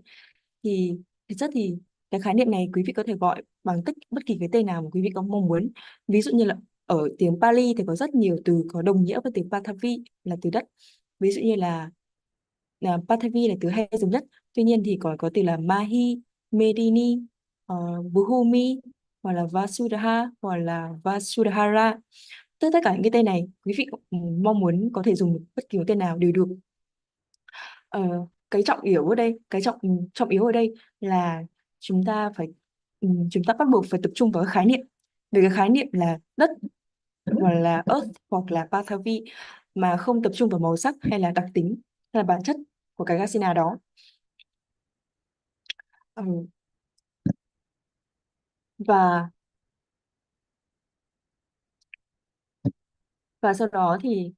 Thì thực chất thì cái khái niệm này quý vị có thể gọi bằng bất kỳ cái tên nào mà quý vị có mong muốn. Ví dụ như là ở tiếng Pali thì có rất nhiều từ có đồng nghĩa với từ Pathavi là từ đất. Ví dụ như là Pathavi là từ hay dùng nhất. Tuy nhiên thì có từ là Mahi, Medini, Buhumi, hoặc là Vasudha, hoặc là Vasudhara. Tất cả những cái tên này quý vị mong muốn có thể dùng bất kỳ một tên nào đều được. Cái trọng yếu ở đây, trọng yếu ở đây là chúng ta bắt buộc phải tập trung vào cái khái niệm, về cái khái niệm là đất, hoặc là earth, hoặc là Pathavi, mà không tập trung vào màu sắc hay là đặc tính hay là bản chất của cái Kasina đó. Và sau đó thì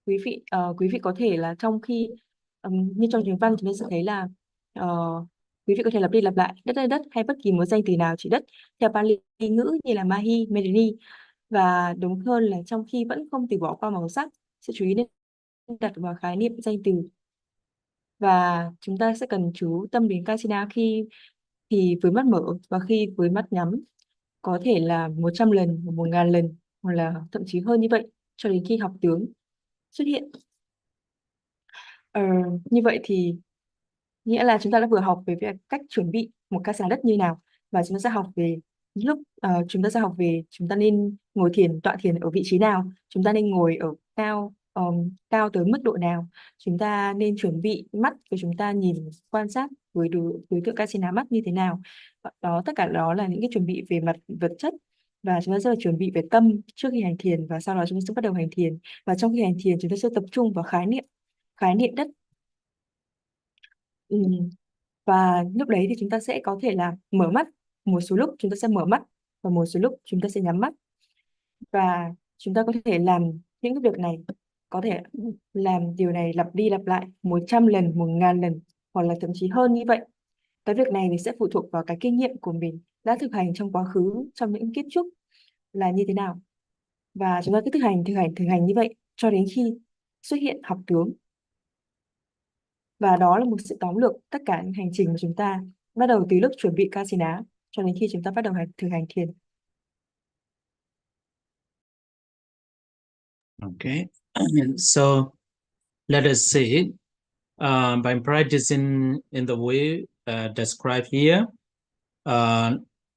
quý vị có thể là trong khi như trong tiếng văn chúng ta sẽ thấy là quý vị có thể lặp đi lặp lại đất hay bất kỳ một danh từ nào chỉ đất theo Pali ngữ như là Mahi, Medini. Và đúng hơn là trong khi vẫn không từ bỏ qua màu sắc, sự chú ý nên đặt vào khái niệm danh từ. Và chúng ta sẽ cần chú tâm đến Kasina khi thì với mắt mở và khi với mắt nhắm, có thể là 100 lần, 1000 lần, hoặc là thậm chí hơn như vậy, cho đến khi học tướng xuất hiện. Như vậy thì nghĩa là chúng ta đã vừa học về cách chuẩn bị một Kasina đất như nào, và chúng ta sẽ học về chúng ta nên ngồi thiền, tọa thiền ở vị trí nào, chúng ta nên ngồi ở cao tới mức độ nào, chúng ta nên chuẩn bị mắt của chúng ta nhìn quan sát với đối tượng Kasina mắt như thế nào. Tất cả đó là những cái chuẩn bị về mặt vật chất, và chúng ta sẽ chuẩn bị về tâm trước khi hành thiền, và sau đó chúng ta sẽ bắt đầu hành thiền. Và trong khi hành thiền chúng ta sẽ tập trung vào khái niệm đất. Và lúc đấy thì chúng ta sẽ có thể là mở mắt, một số lúc chúng ta sẽ mở mắt và một số lúc chúng ta sẽ nhắm mắt. Và chúng ta có thể làm những cái việc này, có thể làm điều này lặp đi lặp lại 100 lần, 1000 lần, hoặc là thậm chí hơn như vậy. Cái việc này thì sẽ phụ thuộc vào cái kinh nghiệm của mình đã thực hành trong quá khứ, trong những kiếp trước là như thế nào. Và chúng ta cứ thực hành như vậy cho đến khi xuất hiện học tướng. Và đó là một sự tóm lược tất cả những hành trình của chúng ta, bắt đầu từ lúc chuẩn bị Kasina cho đến khi chúng ta bắt đầu thực hành thiền. Okay, so let us see. By practicing in the way described here,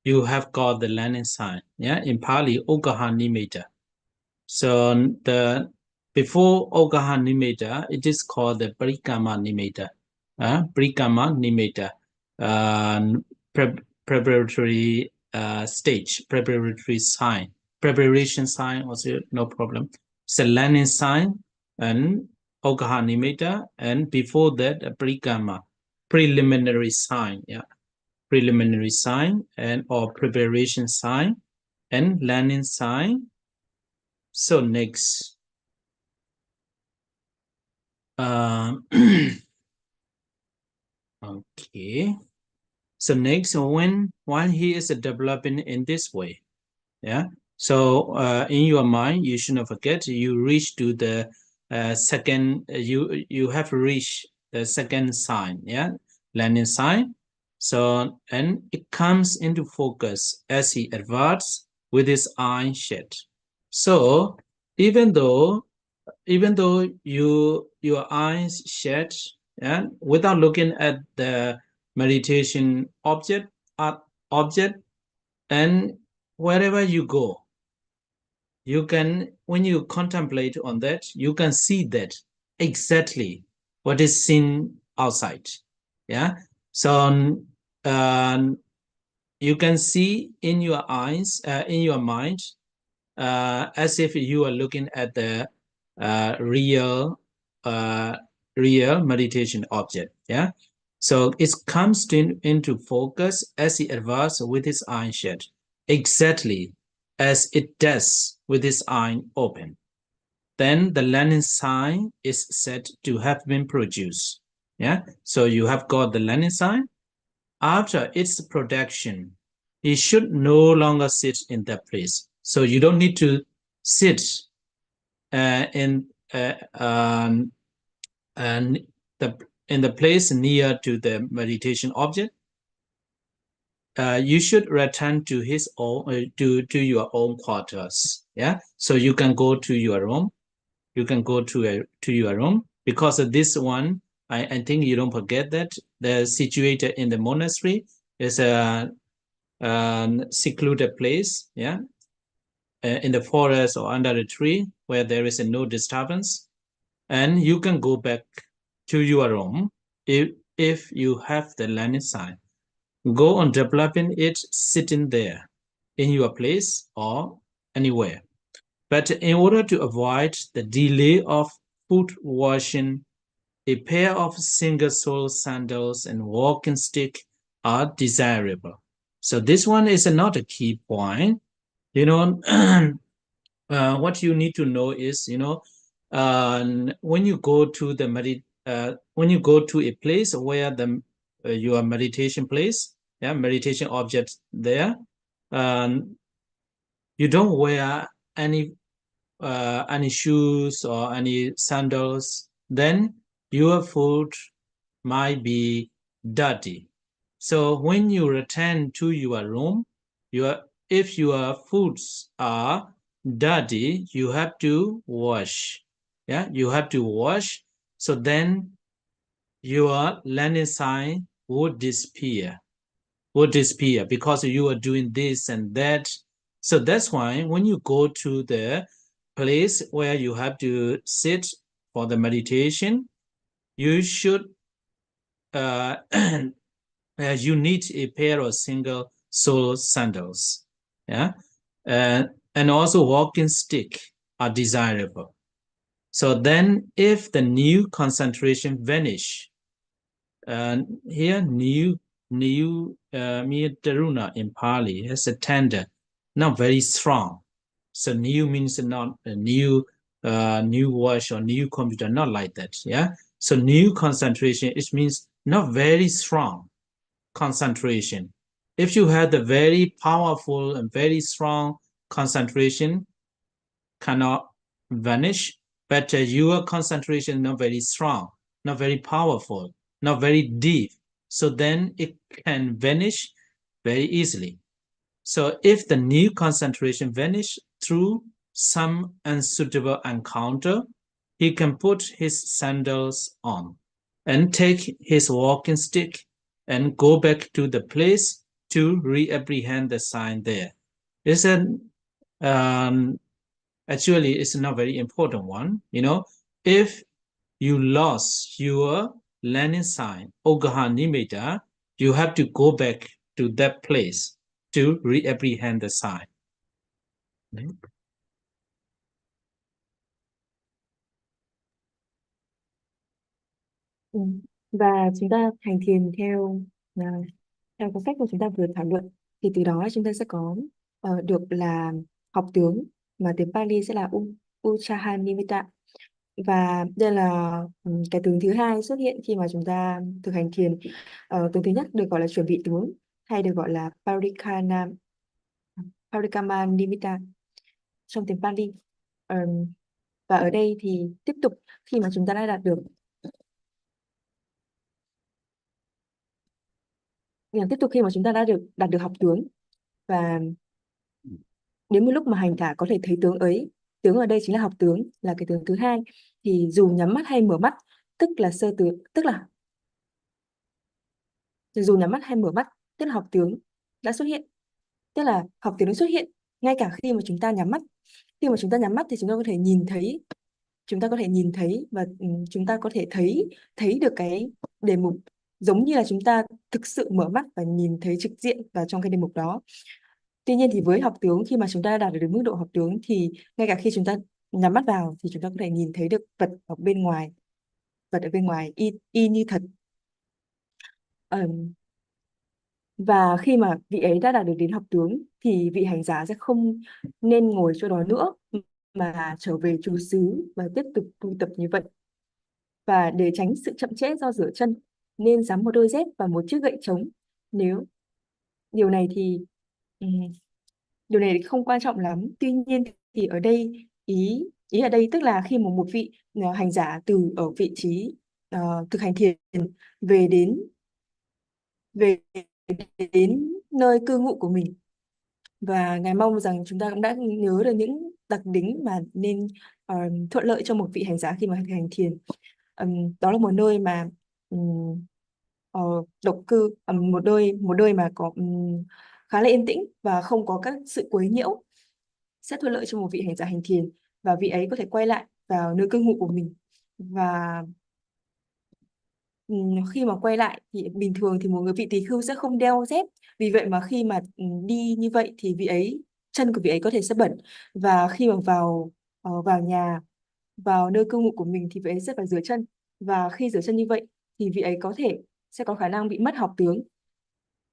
you have got the landing sign. Yeah, in Pali, Ogaha Nimitta. So before Ogaha Nimitta, it is called the Parikama Nimitta. Parikama Nimitta, preparatory stage, preparatory sign, preparation sign also no problem. It's a landing sign and Ogaha Nimitta, and before that a Parikama, preliminary sign, yeah, preliminary sign and or preparation sign and landing sign. So next, okay. So next, while he is developing in this way, yeah. So in your mind, you should not forget you reach to the second. You have reached the second sign, yeah, landing sign. So and it comes into focus as he advances with his eye shut. So even though your eyes shut, and without looking at the meditation object, and wherever you go, you can, when you contemplate on that, you can see that exactly what is seen outside. Yeah, so you can see in your eyes, in your mind, as if you are looking at the real meditation object. Yeah, so it comes into focus as he advances with his eye shut, exactly as it does with his eye open. Then the landing sign is said to have been produced. Yeah, so you have got the landing sign. After its production, he should no longer sit in that place. So you don't need to sit in the place near to the meditation object. You should return to his own to your own quarters. Yeah, so you can go to your room. You can go to your room, because this one I think you don't forget that. They're situated in the monastery. It's a secluded place, yeah, in the forest or under a tree where there is no disturbance. And you can go back to your room if you have the learning sign. Go on developing it sitting there in your place or anywhere. But in order to avoid the delay of foot washing, a pair of single-sole sandals and walking stick are desirable. So this one is not a key point. You know, what you need to know is, when you go to the when you go to a place where the your meditation place, yeah, meditation object there, you don't wear any shoes or any sandals, then your foot might be dirty. So when you return to your room, if your foots are dirty, you have to wash. Yeah, you have to wash. So then your learning sign would disappear. Because you are doing this and that. So that's why when you go to the place where you have to sit for the meditation, you should you need a pair of single sole sandals, yeah, and also walking stick are desirable. So then, if the new concentration vanish, and here new taruna in Pali has a tender, not very strong. So new means not a new watch or new computer, not like that. Yeah. So new concentration, it means not very strong concentration. If you have the very powerful and very strong concentration, cannot vanish, but your concentration not very strong, not very powerful, not very deep. So then it can vanish very easily. So if the new concentration vanish through some unsuitable encounter, he can put his sandals on and take his walking stick and go back to the place to reapprehend the sign there. It's actually, it's not very important one. If you lost your learning sign, Ogaha Nimitta, you have to go back to that place to reapprehend the sign. Và chúng ta hành thiền theo cái cách mà chúng ta vừa thảo luận, thì từ đó chúng ta sẽ có được là học tướng, mà tiếng Pali sẽ là Uchaha Nimitta. Và đây là cái tướng thứ hai xuất hiện khi mà chúng ta thực hành thiền. Tướng thứ nhất được gọi là chuẩn bị tướng, hay được gọi là Parikama Nimitta trong tiếng Pali. Và ở đây thì tiếp tục khi mà chúng ta đã đạt được đạt được học tướng, và đến một lúc mà hành giả có thể thấy tướng ấy, tướng ở đây chính là học tướng, là cái tướng thứ hai, thì dù nhắm mắt hay mở mắt, tức là dù nhắm mắt hay mở mắt, tức là học tướng đã xuất hiện, tức là học tướng đã xuất hiện ngay cả khi mà chúng ta nhắm mắt. Khi mà chúng ta nhắm mắt thì chúng ta có thể nhìn thấy, và chúng ta có thể thấy được cái đề mục, giống như là chúng ta thực sự mở mắt và nhìn thấy trực diện vào trong cái đề mục đó. Tuy nhiên thì với học tướng, khi mà chúng ta đạt được mức độ học tướng, thì ngay cả khi chúng ta nhắm mắt vào thì chúng ta có thể nhìn thấy được vật ở bên ngoài y như thật. Và khi mà vị ấy đã đạt được đến học tướng thì vị hành giả sẽ không nên ngồi chỗ đó nữa, mà trở về trú xứ và tiếp tục tu tập như vậy. Và để tránh sự chậm trễ do rửa chân, nên sắm một đôi dép và một chiếc gậy trống. Điều này thì không quan trọng lắm. Tuy nhiên thì ở đây ý ở đây tức là khi mà một vị hành giả từ ở vị trí thực hành thiền về đến nơi cư ngụ của mình, và Ngài mong rằng chúng ta cũng đã nhớ được những đặc tính mà nên thuận lợi cho một vị hành giả khi mà thực hành thiền. Đó là một nơi mà độc cư, một đôi mà có khá là yên tĩnh và không có các sự quấy nhiễu, sẽ thuận lợi cho một vị hành giả hành thiền, và vị ấy có thể quay lại vào nơi cư ngụ của mình. Và khi mà quay lại thì bình thường thì một người vị tỳ khưu sẽ không đeo dép, vì vậy mà khi mà đi như vậy thì chân của vị ấy có thể sẽ bẩn, và khi mà vào nhà, vào nơi cư ngụ của mình thì vị ấy sẽ phải rửa chân, và khi rửa chân như vậy thì vị ấy sẽ có khả năng bị mất học tướng,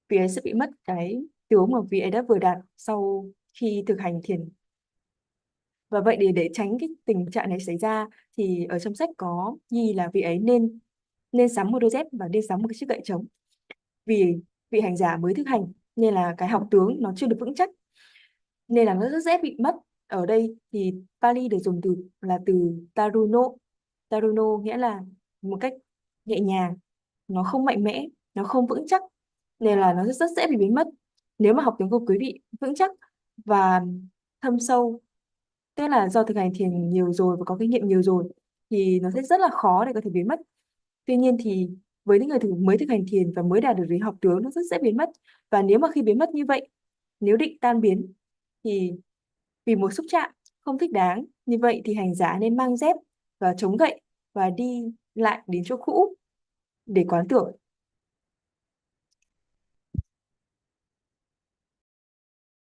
vị ấy sẽ bị mất cái tướng mà vị ấy đã vừa đạt sau khi thực hành thiền. Và vậy để tránh cái tình trạng này xảy ra thì ở trong sách có ghi là vị ấy nên sắm một đôi dép và nên sắm một cái chiếc gậy trống, vì vị hành giả mới thức hành nên là cái học tướng nó chưa được vững chắc, nên là nó rất dễ bị mất. Ở đây thì Pali được dùng là từ taruno. Taruno nghĩa là một cách nhẹ nhàng, nó không mạnh mẽ, nó không vững chắc, nên là nó rất dễ bị biến mất. Nếu mà học tiếng của quý vị vững chắc và thâm sâu, tức là do thực hành thiền nhiều rồi và có kinh nghiệm nhiều rồi, thì nó sẽ rất là khó để có thể biến mất. Tuy nhiên thì với những người mới thực hành thiền và mới đạt được đến học tướng, nó rất dễ biến mất. Và nếu mà khi biến mất như vậy, nếu định tan biến thì vì một xúc chạm không thích đáng như vậy thì hành giả nên mang dép và chống gậy và đi lại đến chỗ cũ để quán tưởng.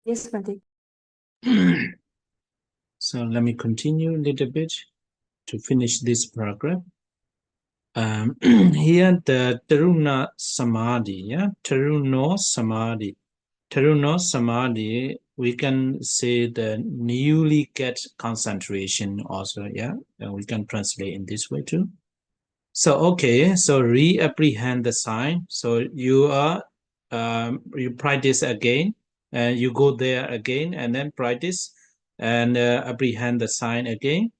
Yes, Frantic. So let me continue a little bit to finish this paragraph. Here the Taruna Samadhi, Taruno Samadhi. Taruno Samadhi, we can say the newly get concentration also, we can translate in this way too. So, okay, so re-apprehend the sign. So you practice again, and you go there again, and then practice and apprehend the sign again.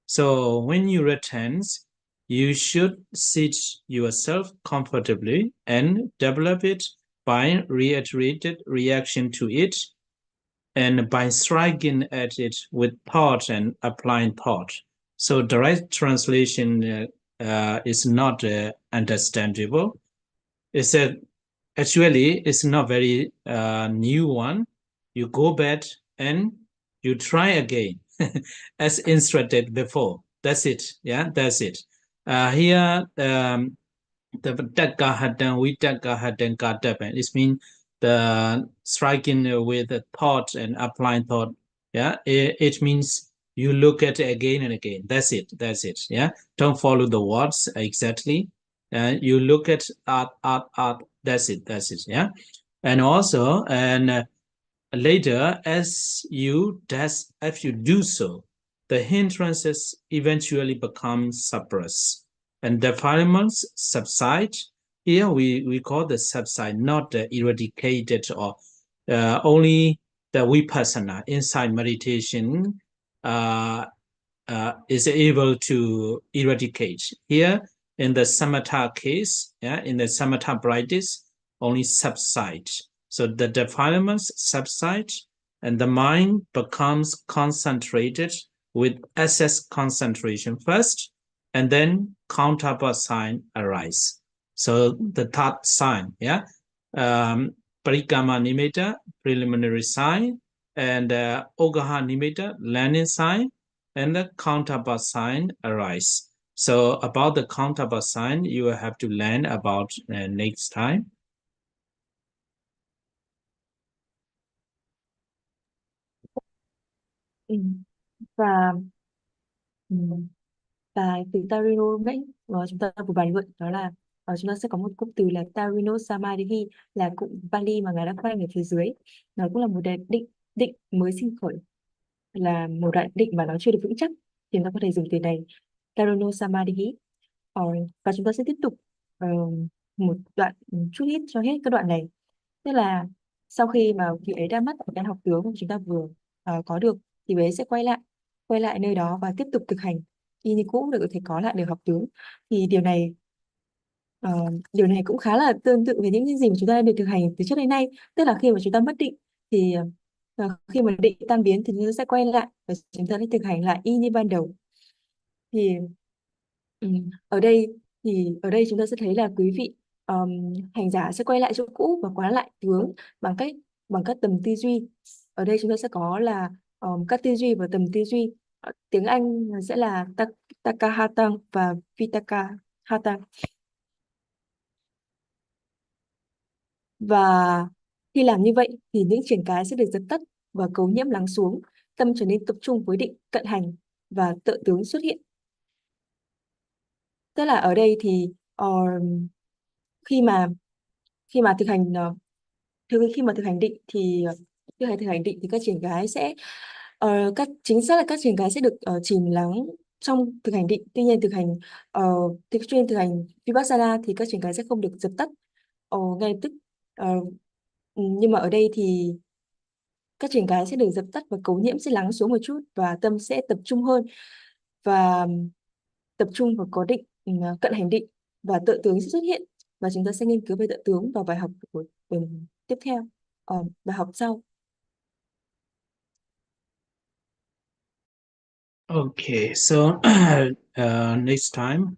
So when you return, you should sit yourself comfortably and develop it by reiterated reaction to it, and by striking at it with thought and applying thought. So direct translation is not understandable. It's actually it's not very new one. You go back and you try again as instructed before. That's it. That's it. Here the takkahatan, vitakahatan, katapan. It means the striking with the thought and applying thought. It means you look at it again and again. That's it. Don't follow the words exactly. You look at art. That's it. And also, later, as you do so, the hindrances eventually become suppressed and defilements subside. Here we call the subside, not the eradicated or only the vipassana inside meditation is able to eradicate. Here in the samatha case, in the samatha practice, only subside. So the defilements subside and the mind becomes concentrated with excess concentration first, and then counterpart sign arise. So the third sign, parikama nimitta, preliminary sign, and ogaha nimitta, landing sign, and the counterpart sign arise. So about the counterpart sign, you will have to learn about next time. Và từ Tarino chúng ta vừa bàn luận đó là chúng ta sẽ có một cụm từ là Tarino Samadhi, là cụm Pali mà ngài đã khoanh ở phía dưới. Nó cũng là một định mới sinh khởi, là một đoạn định mà nó chưa được vững chắc, thì chúng ta có thể dùng từ này Tarino Samadhi. Và chúng ta sẽ tiếp tục một đoạn, chút ít cho hết các đoạn này. Tức là sau khi mà vị ấy đã mất cái học tướng mà chúng ta vừa có được, thì vị ấy sẽ quay lại nơi đó và tiếp tục thực hành y như cũ để có thể có lại được học tướng. Thì điều này cũng khá là tương tự với những gì mà chúng ta đã được thực hành từ trước đến nay. Tức là khi mà chúng ta mất định thì khi mà định tan biến thì chúng ta sẽ quay lại và chúng ta sẽ thực hành lại y như ban đầu. Thì ở đây thì ở đây chúng ta sẽ thấy là quý vị hành giả sẽ quay lại chỗ cũ và quán lại tướng bằng các tầm tư duy. Ở đây chúng ta sẽ có là các tư duy và tầm tư duy. Tiếng Anh sẽ là Takahata và Vitakahata. Và khi làm như vậy thì những triển cái sẽ được dập tắt và cấu nhiễm lắng xuống, tâm trở nên tập trung với định cận hành và tự tướng xuất hiện. Tức là ở đây thì khi mà thực hành định thì thực hành định thì các triển cái sẽ chính xác là các triển cái sẽ được chìm lắng trong thực hành định. Tuy nhiên thực hành Vipassana thì các triển cái sẽ không được dập tắt ngay lập tức. Nhưng mà ở đây thì các triển cái sẽ được dập tắt và cấu nhiễm sẽ lắng xuống một chút và tâm sẽ tập trung hơn và tập trung vào có định cận hành định và tự tướng sẽ xuất hiện, và chúng ta sẽ nghiên cứu về tự tướng vào bài học của tuần tiếp theo, bài học sau. Okay, so next time,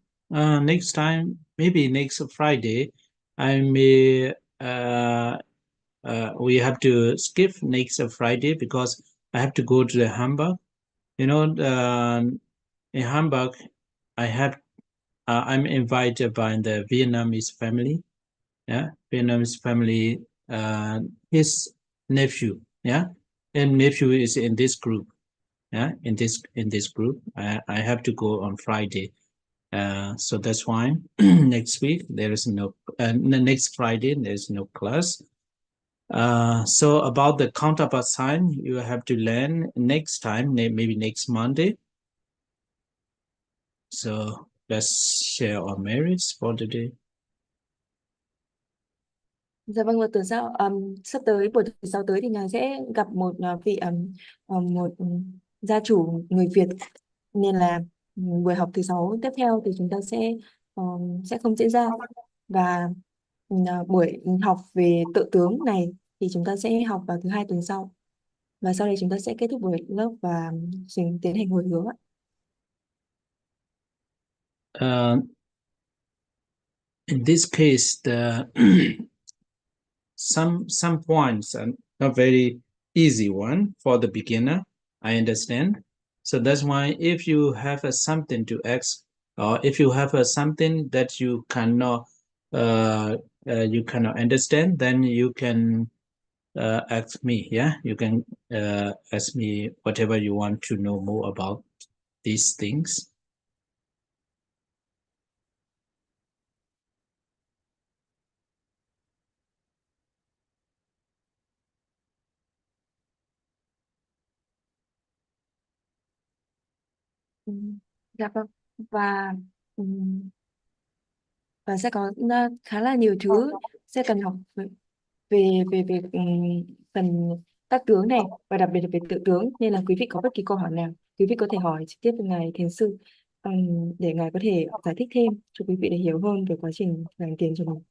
maybe next Friday, I may we have to skip next Friday because I have to go to the Hamburg. You know, in Hamburg, I'm invited by the Vietnamese family. Yeah, Vietnamese family. His nephew. Yeah, and nephew is in this group. Yeah, in this group, I have to go on Friday. So that's why next week there is no. Next Friday there is no class. So about the counterpart sign, you have to learn next time, maybe next Monday. So let's share our merits for today. Dạ vâng, và tuần sau sắp tới buổi tuần sau tới thì ngài sẽ gặp một vị một gia chủ người Việt, nên là buổi học thứ 6 tiếp theo thì chúng ta sẽ không diễn ra, và buổi học về tự tướng này thì chúng ta sẽ học vào thứ Hai tuần sau, và sau đây chúng ta sẽ kết thúc buổi lớp và tiến hành hồi hướng ạ. In this case, the some points are not very easy one for the beginner. I understand. So that's why if you have something to ask, or if you have something that you cannot understand, then you can ask me. Yeah, you can ask me whatever you want to know more about these things. Dạ vâng, và sẽ có khá là nhiều thứ sẽ cần học về phần tác tướng này, và đặc biệt là về tự tướng, nên là quý vị có bất kỳ câu hỏi nào quý vị có thể hỏi trực tiếp với ngài thiền sư để ngài có thể giải thích thêm cho quý vị để hiểu hơn về quá trình hành thiền cho mình.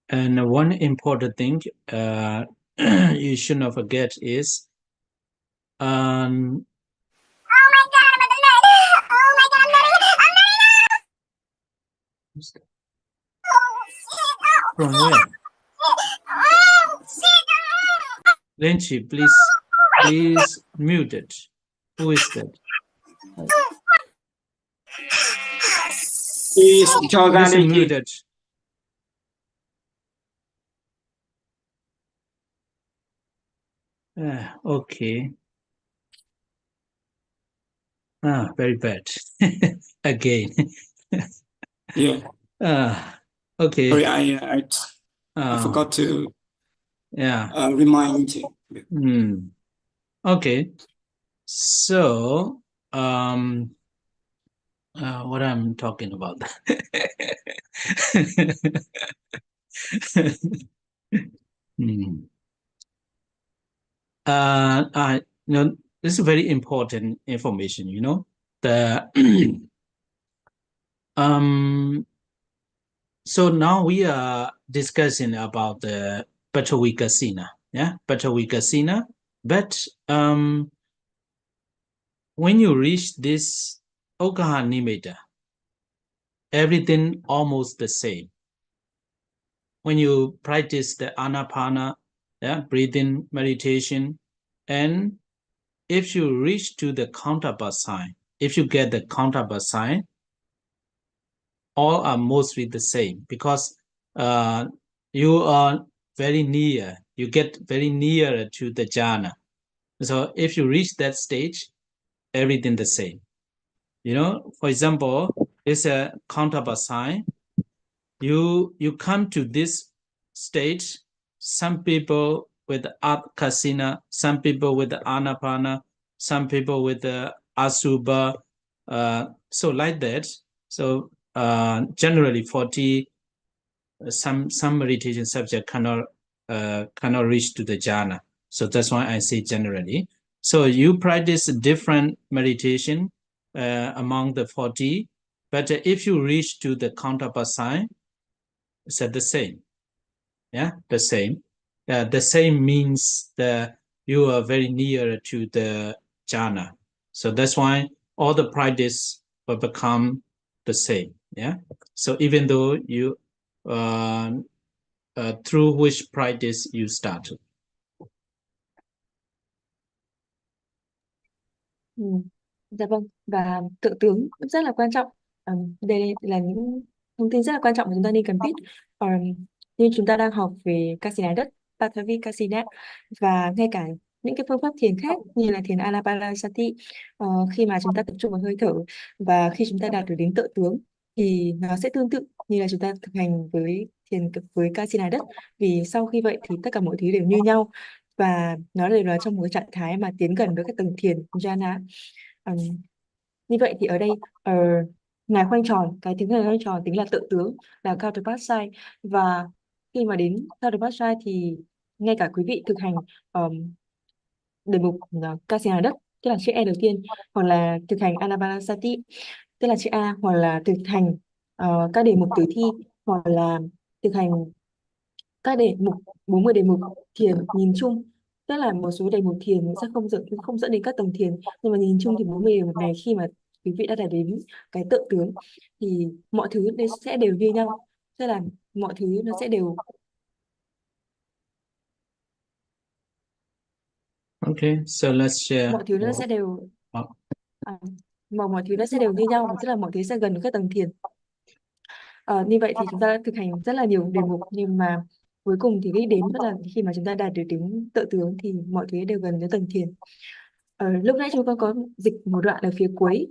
And one important thing you should not forget is Oh my God, I'm at the net. Oh my God, I'm not from where? Oh shit. Lenchi, please mute it. Who is that? cho ra Please đi mute chị. it. Okay. Very bad. Again. Yeah. Okay. Sorry, I forgot to remind you. Okay. So, what I'm talking about. This is very important information, you know. So now we are discussing about the Pachavi Kasina, Pachavi Kasina. But when you reach this Okaha Nimitta, everything almost the same. When you practice the anapana, breathing meditation, and if you reach to the counterpart sign, if you get the counterpart sign, all are mostly the same, because you are very near, you get very near to the jhana. So if you reach that stage, everything the same. For example, it's a counterpart sign. You come to this stage, some people with Kasina, some people with the anapana, some people with the asubha, so like that. So generally 40, some meditation subject cannot reach to the jhana. So that's why I say generally. So you practice different meditation among the 40, but if you reach to the counterpart sign, it's the same. The same. The same means that you are very near to the jhana. So that's why all the practice will become the same. So even though you through which practice you start. Dạ vâng, và tự tướng cũng rất là quan trọng. Đây là những thông tin rất là quan trọng mà chúng ta nên cần biết. Như chúng ta đang học về Kasina đất, Pathavi Kasina, và ngay cả những cái phương pháp thiền khác như là thiền Anapanasati, khi mà chúng ta tập trung vào hơi thở và khi chúng ta đạt được đến tự tướng thì nó sẽ tương tự như là chúng ta thực hành với thiền với Kasina đất, vì sau khi vậy thì tất cả mọi thứ đều như nhau và nó đều là trong một cái trạng thái mà tiến gần với cái tầng thiền jhana. Như vậy thì ở đây ngài khoanh tròn, cái thứ ngài khoanh tròn tính là tự tướng, là counterpart sign, và khi mà đến counterpart sign thì ngay cả quý vị thực hành đề mục Kasina đất, tức là chữ E đầu tiên, hoặc là thực hành Anapanasati, tức là chữ A, hoặc là thực hành các đề mục tử thi, hoặc là thực hành các đề mục 40 đề mục thiền nhìn chung, tức là một số đề mục thiền sẽ không dẫn đến các tầng thiền, nhưng mà nhìn chung thì 40 đề mục này khi mà quý vị đã đạt đến cái tự tướng thì mọi thứ sẽ đều như nhau, tức là mọi thứ nó sẽ đều. Okay, so let's share. Mọi thứ nó sẽ đều mọi thứ nó sẽ đều như nhau, tức là mọi thứ sẽ gần với các tầng thiền. Như vậy thì chúng ta thực hành rất là nhiều đề mục, nhưng mà cuối cùng thì đích đến vẫn là khi mà chúng ta đạt được đến tự tướng thì mọi thứ đều gần với tầng thiền. Lúc nãy chúng ta có dịch một đoạn ở phía cuối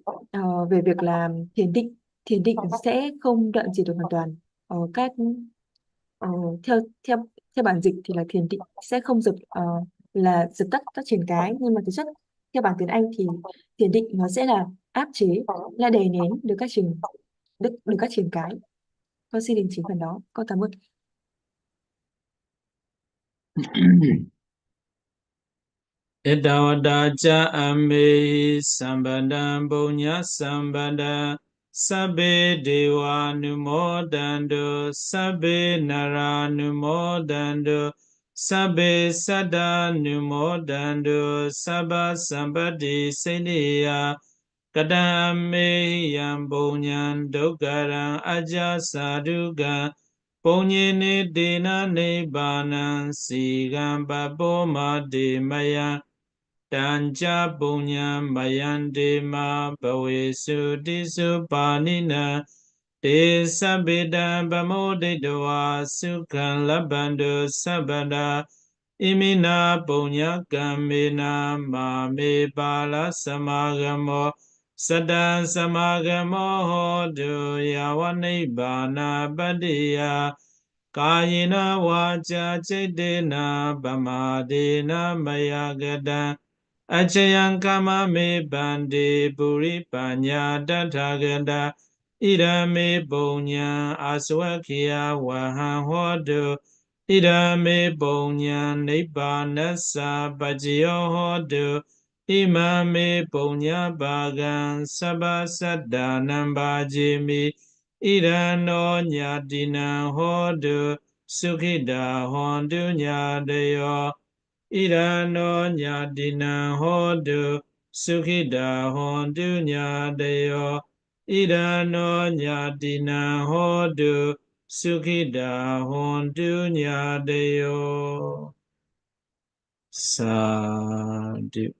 về việc là thiền định sẽ không đoạn diệt được hoàn toàn. Theo bản dịch thì là thiền định sẽ không dập tắt các triền cái, nhưng mà thực chất theo bản tiếng Anh thì thiền định nó sẽ là áp chế, là đè nén được các triền cái. Con xin đình chỉ phần đó. Con cảm ơn. Edawadaja ame sambandam bunya sambanda sabbe dewa numodando sabbe nara numodando sabbe sada numodando sabba sambadi seniya kadame yam bunyan dogaran aja saduga Ponyene dena nebana sigam baboma de maya Tanja punya mayande ma bawesu disu panina te sabeda bamode doa sukan labando sabada imina punya kamena ma me bala samagamo sada samagamo hodu yawane bana badia kayina waja cedena bamadena mayagada Achayan kama me bande puri panya dathaganda ida me bonya aswakya wahan hodu ida me bonya nibbanasa bajyo hodu ima me bonya bagan sabasaddanam bajimi ida no nyadina hodu sukhida hondu nyadayo Ida no nyadina hodu sukhida hondu nyadayo idano nyatina hodu sukhida hondu nyadeyo. Sadhu.